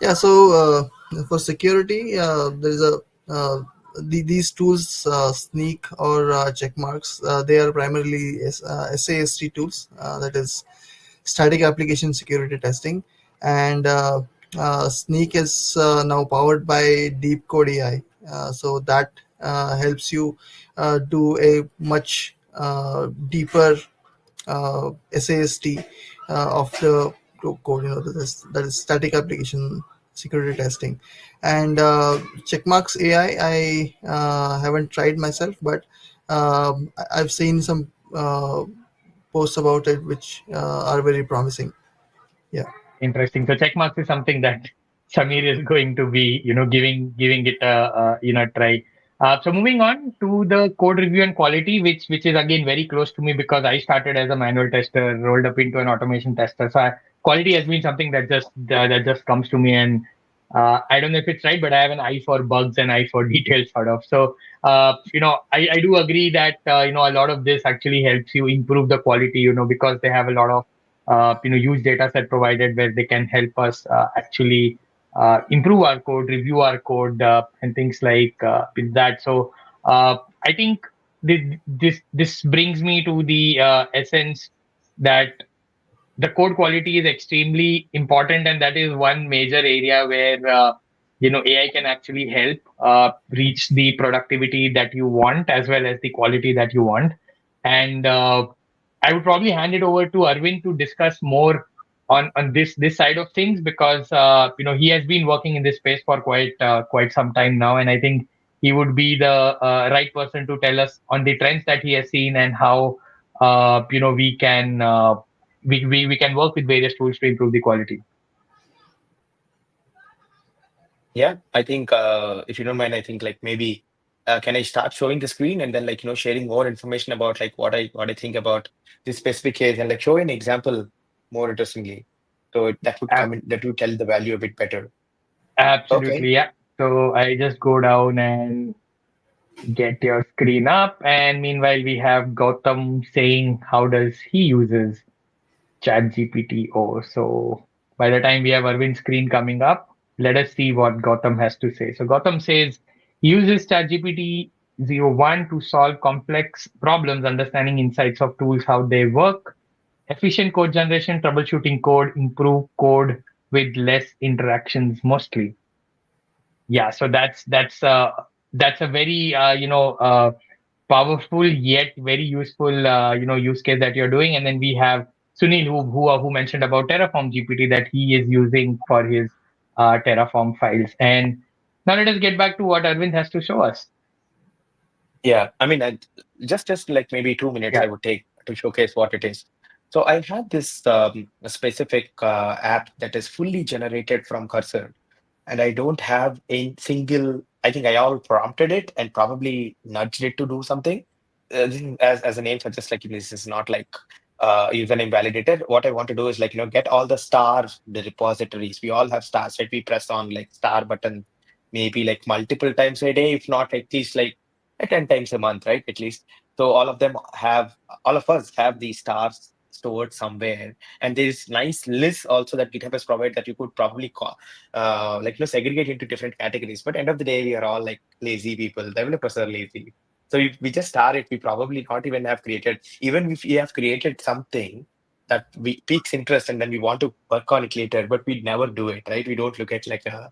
Yeah, so for security, there's a these tools, Sneak or check marks. They are primarily SAST tools, that is static application security testing, and Sneak is now powered by Deep Code AI, so that helps you do a much deeper SAST of the code. That is static application security testing. And checkmarks AI, I haven't tried myself, but I've seen some posts about it which are very promising. Yeah. Interesting. So check marks is something that Samir is going to be, giving it a try. So moving on to the code review and quality, which is again very close to me because I started as a manual tester, rolled up into an automation tester. So quality has been something that just comes to me, and I don't know if it's right, but I have an eye for bugs and eye for details, sort of. So, I do agree that a lot of this actually helps you improve the quality, because they have a lot of huge data set provided where they can help us actually improve our code, review our code, and things like that. So, I think this brings me to the essence that the code quality is extremely important, and that is one major area where AI can actually help reach the productivity that you want as well as the quality that you want. And I would probably hand it over to Arvind to discuss more on this side of things, because he has been working in this space for quite some time now, and I think he would be the right person to tell us on the trends that he has seen and how we can work with various tools to improve the quality. Yeah, I think if you don't mind, I think like maybe can I start showing the screen and then like sharing more information about like what I think about this specific case and like show an example more interestingly. So that would Ab- come in, that would tell the value a bit better. Okay. Absolutely, yeah. So I just go down and get your screen up, and meanwhile we have Gautam saying how does he uses ChatGPT. Oh, so by the time we have Arvind's screen coming up, let us see what Gautam has to say. So Gautam says he uses ChatGPT 01 to solve complex problems, understanding insights of tools, how they work, efficient code generation, troubleshooting code, improve code with less interactions mostly. Yeah, so that's a very powerful yet very useful use case that you're doing. And then we have Sunil who mentioned about Terraform GPT that he is using for his Terraform files. And now let us get back to what Arvind has to show us. Yeah, I mean, just like maybe 2 minutes Yeah, I would take to showcase what it is. So I have this a specific app that is fully generated from Cursor, and I don't have a single. I think I all prompted it and probably nudged it to do something. This is- as a name suggests, like this is not like username validated. What I want to do is like get all the stars, the repositories. We all have stars, right? We press on like star button maybe like multiple times a day, if not at least like 10 times a month, right? At least. So all of us have these stars stored somewhere. And there's nice lists also that GitHub has provided that you could probably call, segregate into different categories. But end of the day, we are all like lazy people. Developers are lazy. So if we just start it, we probably not even have created, even if we have created something that we piques interest and then we want to work on it later, but we never do it, right? We don't look at like a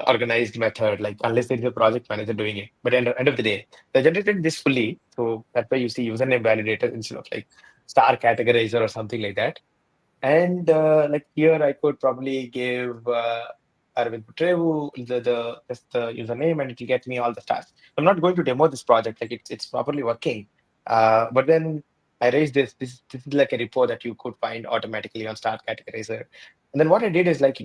organized method, like unless there's a project manager doing it. But end of the day, they generated this fully. So that's why you see username validator instead of like star categorizer or something like that. And like here, I could probably give Arvind Putrevu just the username, and it will get me all the stars. I'm not going to demo this project; like it's properly working. But then I raised this. This is like a report that you could find automatically on Star Categorizer. And then what I did is like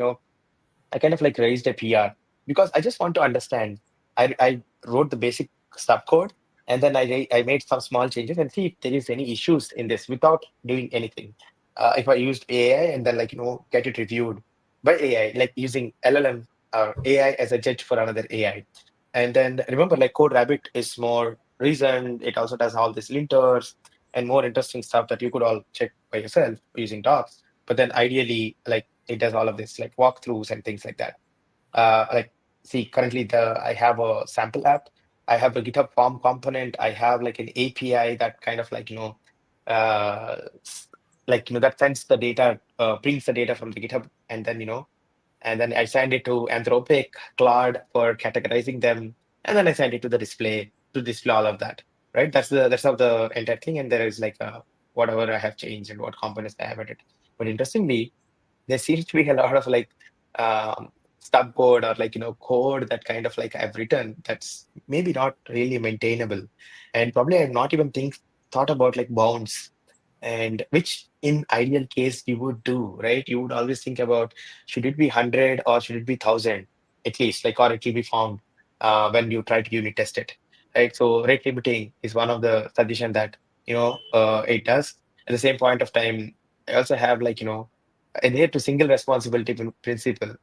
I kind of like raised a PR because I just want to understand. I wrote the basic subcode and then I made some small changes and see if there is any issues in this without doing anything. If I used AI and then like get it reviewed by AI, like using LLM or AI as a judge for another AI. And then remember, like CodeRabbit is more reasoned. It also does all these linters and more interesting stuff that you could all check by yourself using docs. But then ideally, like it does all of this like walkthroughs and things like that. Like see currently the I have a sample app, I have a GitHub form component, I have like an API that kind of like uh that sends the data, brings the data from the GitHub, and then and then I send it to Anthropic Claude for categorizing them, and then I send it to the display to display all of that. Right? That's how the entire thing, and there is like whatever I have changed and what components I have added. But interestingly, there seems to be a lot of like um, stub code or like code that kind of like I've written that's maybe not really maintainable, and probably I've not even thought about like bounds, and which in ideal case you would do, right? You would always think about should it be 100 or should it be 1,000 at least, like, or it will be found when you try to unit test it, right? So rate limiting is one of the suggestion that it does. At the same point of time, I also have like adhere to single responsibility principle.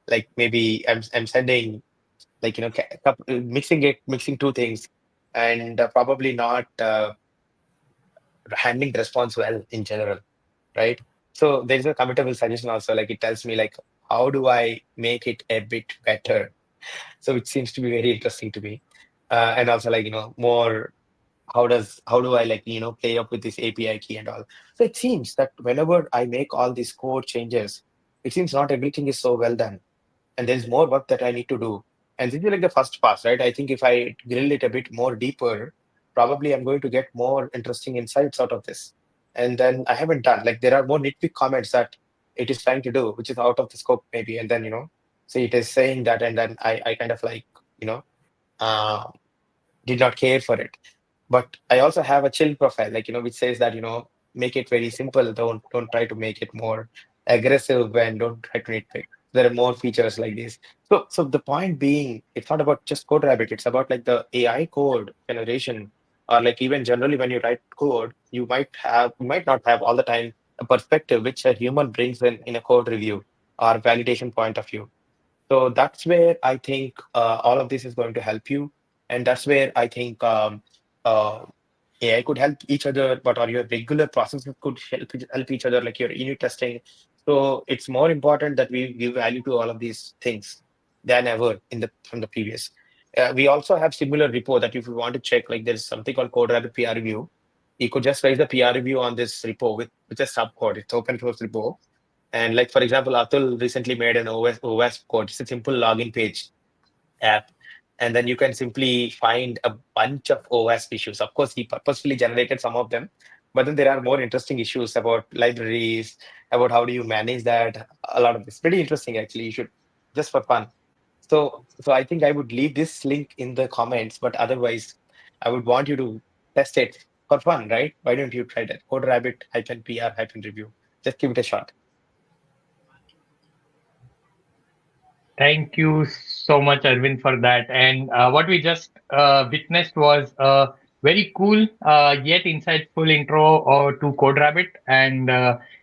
Like maybe I'm sending like mixing two things, and probably not handling the response well in general, right? So there's a committable suggestion also, like it tells me like how do I make it a bit better? So it seems to be very interesting to me. And also like, more how do I like, play up with this API key and all. So it seems that whenever I make all these code changes, it seems not everything is so well done. And there's more work that I need to do. And this is like the first pass, right? I think if I grill it a bit more deeper, probably I'm going to get more interesting insights out of this. And then I haven't done, like, there are more nitpick comments that it is trying to do, which is out of the scope, maybe. And then, so it is saying that, and then I kind of like, uh, did not care for it. But I also have a chill profile, like, which says that, make it very simple. Don't try to make it more aggressive and don't try to nitpick. There are more features like this. So the point being, it's not about just CodeRabbit. It's about like the AI code generation, or like even generally when you write code, you might not have all the time a perspective which a human brings in a code review or validation point of view. So that's where I think all of this is going to help you. And that's where I think uh, AI could help each other, but or your regular processes could help each other, like your unit testing. So it's more important that we give value to all of these things than ever from the previous. We also have similar repo that if you want to check, like there's something called CodeRabbit PR review. You could just raise the PR review on this repo with a subcode. It's open source repo, and like, for example, Atul recently made an OS code. It's a simple login page app. And then you can simply find a bunch of OS issues. Of course, he purposefully generated some of them, but then there are more interesting issues about libraries, about how do you manage that. A lot of this. Pretty interesting, actually. You should, just for fun. So I think I would leave this link in the comments, but otherwise, I would want you to test it for fun, right? Why don't you try that? CodeRabbit -PR -review. Just give it a shot. Thank you so much, Arvind, for that. And what we just witnessed was a very cool yet insightful intro to CodeRabbit. And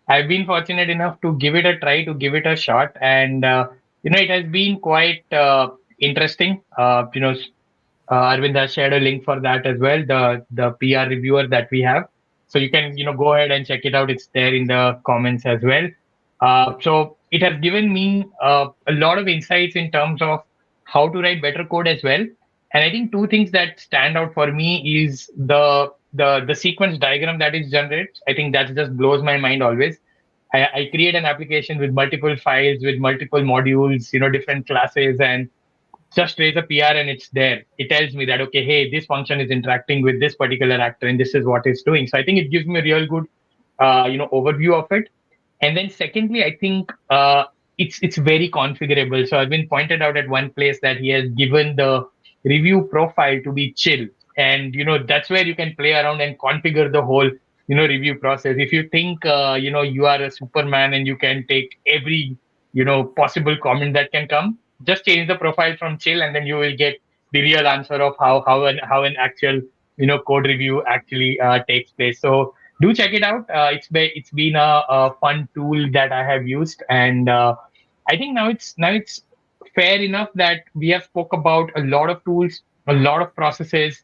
I've been fortunate enough to give it a try, to give it a shot. And, it has been quite interesting. Arvind has shared a link for that as well, the PR reviewer that we have. So you can go ahead and check it out. It's there in the comments as well. So it has given me a lot of insights in terms of how to write better code as well. And I think two things that stand out for me is the sequence diagram that is generated. I think that just blows my mind always. I create an application with multiple files, with multiple modules, different classes, and just raise a PR and it's there. It tells me that, okay, hey, this function is interacting with this particular actor and this is what it's doing. So I think it gives me a real good, overview of it. And then secondly, I think it's very configurable. So I've been pointed out at one place that he has given the review profile to be chill. And, that's where you can play around and configure the whole, review process. If you think, you are a Superman and you can take every, possible comment that can come, just change the profile from chill and then you will get the real answer of how an actual, code review actually takes place. So do check it out. It's been a fun tool that I have used, and I think now it's fair enough that we have spoke about a lot of tools, a lot of processes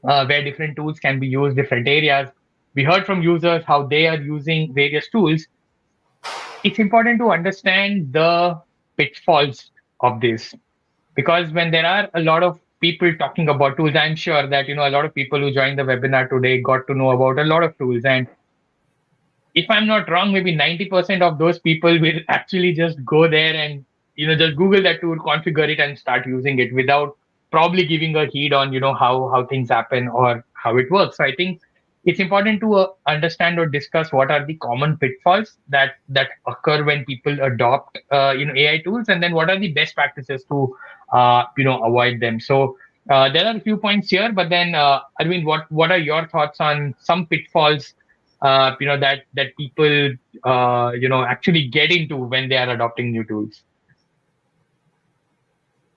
where different tools can be used, different areas. We heard from users how they are using various tools. It's important to understand the pitfalls of this because when there are a lot of people talking about tools, I'm sure that a lot of people who joined the webinar today got to know about a lot of tools, and if I'm not wrong, maybe 90% of those people will actually just go there and just Google that tool, configure it, and start using it without probably giving a heed on how things happen or how it works. So I think it's important to understand or discuss what are the common pitfalls that occur when people adopt AI tools, and then what are the best practices to avoid them. So there are a few points here, but then Arvind, what are your thoughts on some pitfalls that people actually get into when they are adopting new tools?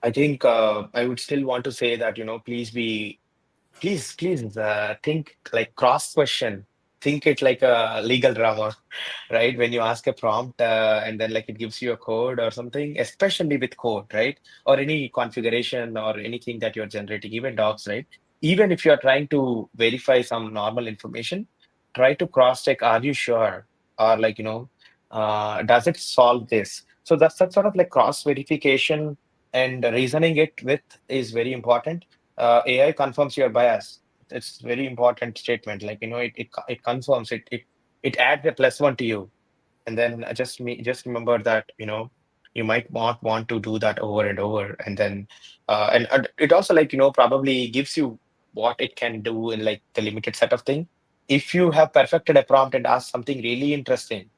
I think I would still want to say that, please, please think like cross question. think it like a legal drama, right? When you ask a prompt and then like it gives you a code or something, especially with code, right? Or any configuration or anything that you're generating, even docs, right? Even if you're trying to verify some normal information, try to cross check, are you sure? Or like, does it solve this? So that's that sort of like cross verification and reasoning it with is very important. AI confirms your bias. It's very important statement. Like, it confirms it adds a plus one to you. And then just remember that, you might not want to do that over and over. And then, and it also like, probably gives you what it can do in like the limited set of thing. If you have perfected a prompt and asked something really interesting,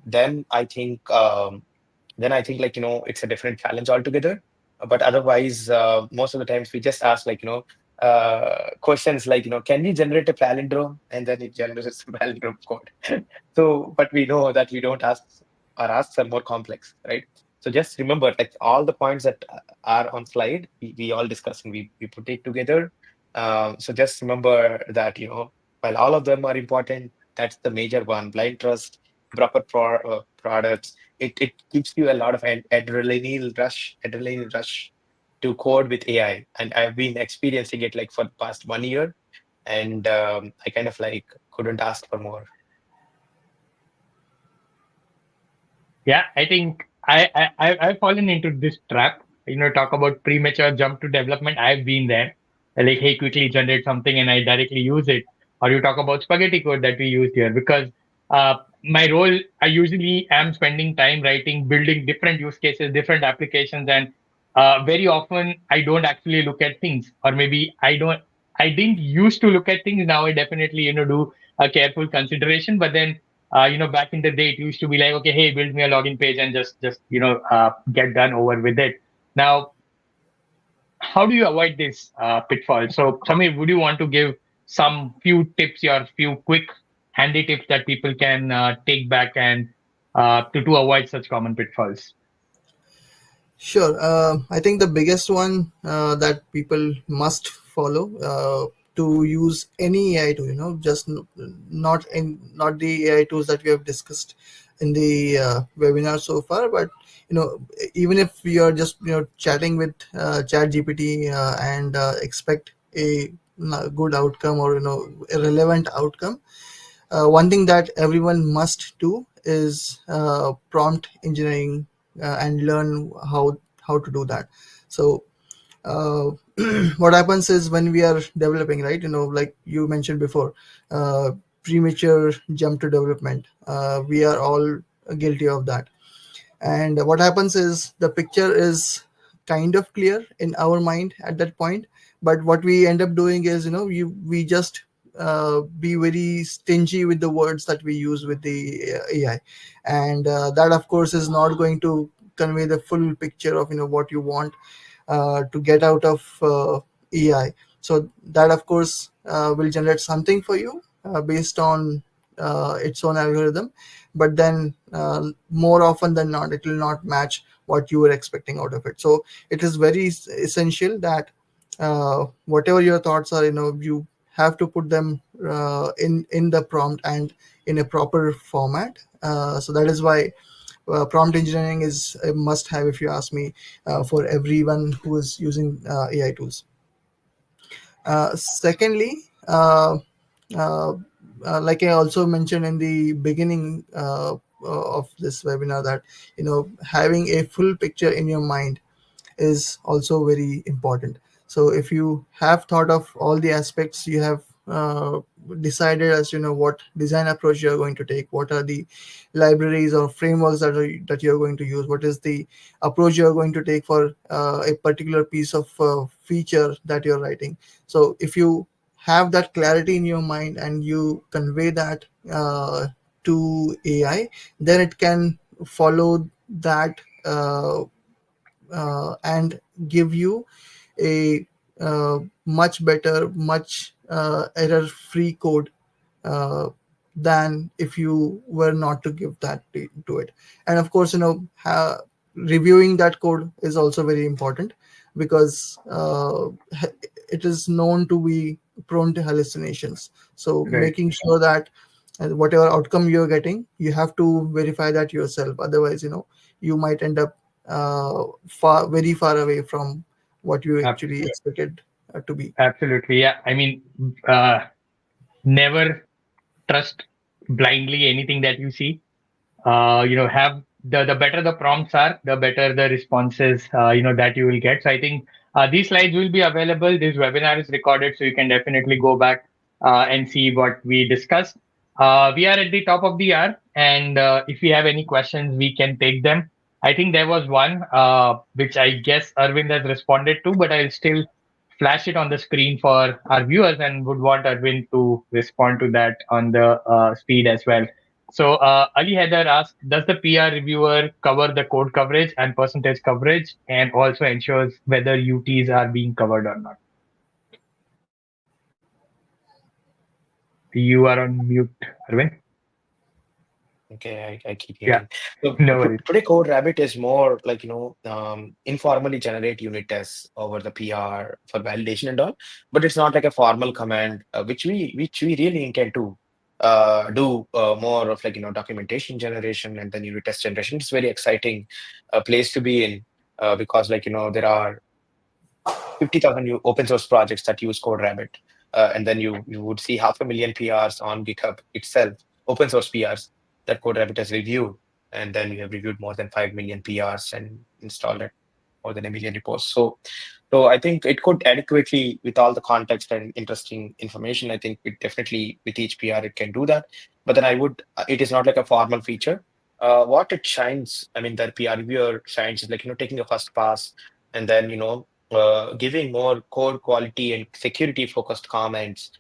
then I think, like, it's a different challenge altogether. But otherwise, most of the times we just ask like, questions like, can we generate a palindrome? And then it generates a palindrome code. So, but we know that we don't ask, our asks are more complex, right? So just remember, like all the points that are on slide, we all discuss and we put it together. So just remember that, while all of them are important, that's the major one: blind trust, proper products. It gives you a lot of adrenaline rush to code with AI, and I've been experiencing it like for the past 1 year, and I kind of like couldn't ask for more. Yeah, I think I've fallen into this trap. Talk about premature jump to development. I've been there. Like, hey, quickly generate something and I directly use it. Or you talk about spaghetti code that we used here, because my role, I usually am spending time writing, building different use cases, different applications, and very often I don't actually look at things, or maybe I didn't used to look at things. Now I definitely do a careful consideration, but then back in the day, it used to be like, okay, hey, build me a login page and just get done over with it. Now, how do you avoid this pitfall? So, Samir, would you want to give some few tips, your few quick handy tips that people can take back and to avoid such common pitfalls? Sure. I think the biggest one that people must follow to use any AI tool, just not the AI tools that we have discussed in the webinar so far, but even if you're just chatting with Chat GPT and expect a good outcome, or a relevant outcome, one thing that everyone must do is prompt engineering and learn how to do that. So uh, what happens is, when we are developing, right, like you mentioned before, uh, premature jump to development, we are all guilty of that. And what happens is, the picture is kind of clear in our mind at that point, but what we end up doing is, we just be very stingy with the words that we use with the AI, and that of course is not going to convey the full picture of what you want to get out of AI. So that of course will generate something for you based on its own algorithm, but then more often than not, it will not match what you were expecting out of it. So it is very essential that whatever your thoughts are, you have to put them in the prompt and in a proper format. So that is why prompt engineering is a must have, if you ask me, for everyone who is using AI tools. Secondly, uh, like I also mentioned in the beginning of this webinar, that having a full picture in your mind is also very important. So if you have thought of all the aspects, you have decided as what design approach you are going to take, what are the libraries or frameworks that you are going to use, what is the approach you are going to take for a particular piece of feature that you're writing. So if you have that clarity in your mind and you convey that to AI, then it can follow that and give you a much better, much error-free code uh, than if you were not to give that to it. And of course, reviewing that code is also very important, because it is known to be prone to hallucinations. So Right. making sure that and whatever outcome you're getting, you have to verify that yourself. Otherwise, you might end up very far away from what you Ab- actually expected to be. Absolutely. Yeah. I mean, uh, never trust blindly anything that you see. Have the better the prompts are, the better the responses, that you will get. So I think these slides will be available. This webinar is recorded, so you can definitely go back and see what we discussed. We are at the top of the hour, and if you have any questions, we can take them. I think there was one which I guess Arvind has responded to, but I'll still flash it on the screen for our viewers and would want Arvind to respond to that on the speed as well. So Ali Heather asked, does the PR reviewer cover the code coverage and percentage coverage and also ensures whether UTs are being covered or not? You are on mute, Arvind. Okay, I keep Yeah, hearing. So no worries. today, CodeRabbit is more like, informally generate unit tests over the PR for validation and all, but it's not like a formal command, which we really intend to do more of like, documentation generation and then unit test generation. It's very exciting place to be in because like, there are 50,000 new open source projects that use CodeRabbit. And then you would see 500,000 PRs on GitHub itself, open source PRs that CodeRabbit has reviewed. And then we have reviewed more than 5 million PRs and installed it more than a million repos. So I think it could adequately, with all the context and interesting information, I think it definitely with each PR it can do that. But then it is not like a formal feature. What it shines, I mean, that PR reviewer shines is like, taking a first pass and then, giving more code quality and security focused comments,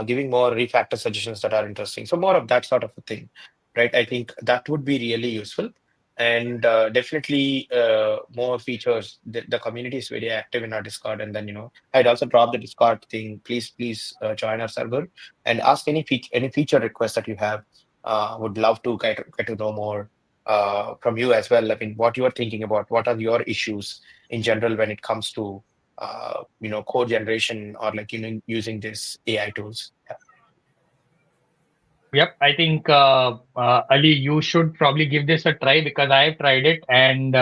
giving more refactor suggestions that are interesting. So more of that sort of a thing, right? I think that would be really useful. And definitely more features. The community is very active in our Discord, and then I'd also drop the Discord thing. Please join our server and ask any feature requests that you have. Would love to get to know more from you as well. I mean, what you are thinking about, what are your issues in general when it comes to code generation or like using these AI tools. Yeah. Yep, I think Ali, you should probably give this a try because I have tried it and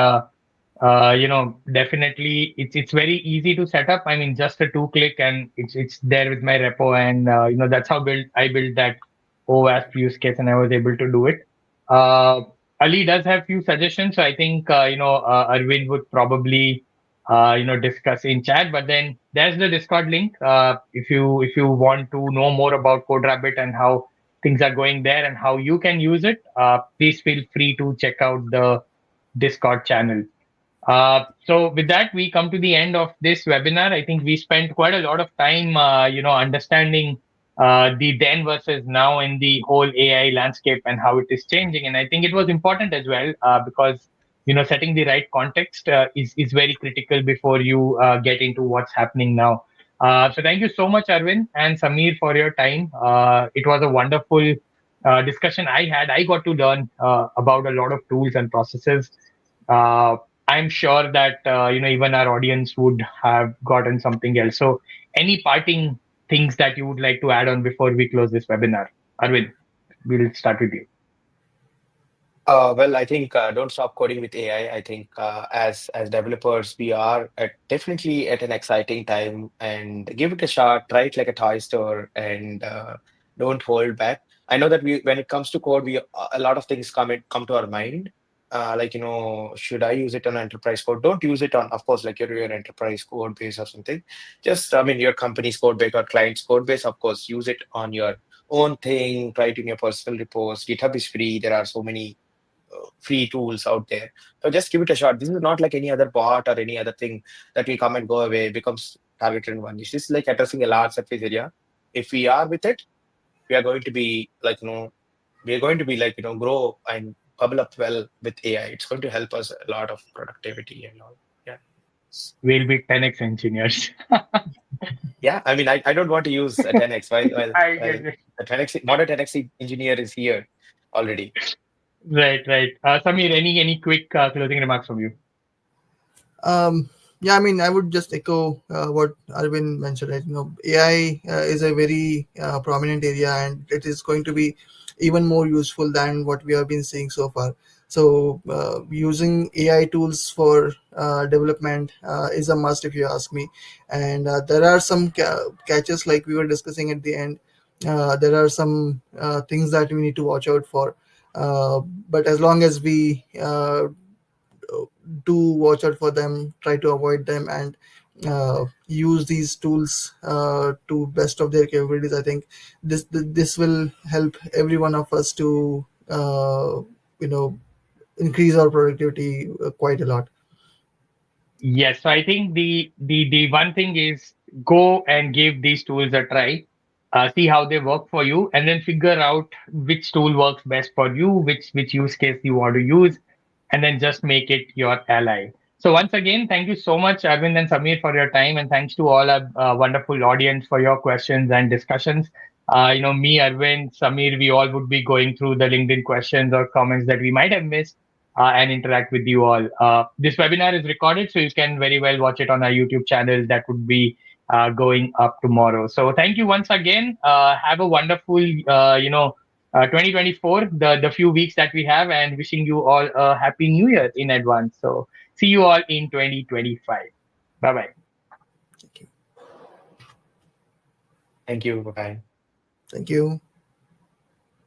definitely it's very easy to set up. I mean, just a 2-click and it's there with my repo and that's how I built that OWASP use case and I was able to do it. Uh, Ali does have few suggestions, so I think Arvind would probably discuss in chat. But then there's the Discord link. If you want to know more about CodeRabbit and how things are going there and how you can use it, please feel free to check out the Discord channel. So with that, we come to the end of this webinar. I think we spent quite a lot of time, understanding the then versus now in the whole AI landscape and how it is changing. And I think it was important as well because setting the right context is very critical before you get into what's happening now. So thank you so much, Arvind and Samir, for your time. It was a wonderful discussion I had. I got to learn about a lot of tools and processes. Uh, I'm sure that even our audience would have gotten something else. So, any parting things that you would like to add on before we close this webinar, Arvind? We'll start with you. Well, I think don't stop coding with AI. I think as developers, we are definitely at an exciting time, and give it a shot. Try it like a toy store, and don't hold back. I know that when it comes to code, a lot of things come to our mind. Like should I use it on enterprise code? Don't use it on, of course, like your enterprise code base or something. Just I mean, your company's code base or client's code base. Of course, use it on your own thing. Try it in your personal repos. GitHub is free. There are so many free tools out there. So just give it a shot. This is not like any other bot or any other thing that will come and go away, becomes targeted one. This is like addressing a large surface area. If we are with it, we are going to be like, we are going to be like, grow and bubble up well with AI. It's going to help us a lot of productivity and all. Yeah. We'll be 10x engineers. Yeah. I mean, I don't want to use a 10x I while get it. the 10x, modern 10x engineer is here already. Right, right. Samir, any quick closing remarks from you? Yeah, I mean, I would just echo what Arvind mentioned. Right? AI is a very prominent area, and it is going to be even more useful than what we have been seeing so far. So using AI tools for development is a must, if you ask me. And there are some catches, like we were discussing at the end. There are some things that we need to watch out for. But as long as we do watch out for them, try to avoid them, and use these tools to best of their capabilities, I think this will help every one of us to you know increase our productivity quite a lot. Yes, so I think the one thing is go and give these tools a try, see how they work for you, and then figure out which tool works best for you, which use case you want to use, and then just make it your ally. So once again, thank you so much, Arvind and Samir, for your time, and thanks to all our wonderful audience for your questions and discussions. Me, Arvind, Samir, we all would be going through the LinkedIn questions or comments that we might have missed and interact with you all. This webinar is recorded, so you can very well watch it on our YouTube channel that would be going up tomorrow. So thank you once again. Have a wonderful, 2024, the few weeks that we have, and wishing you all a happy new year in advance. So see you all in 2025. Bye bye. Thank you. Thank you. Bye. Thank you.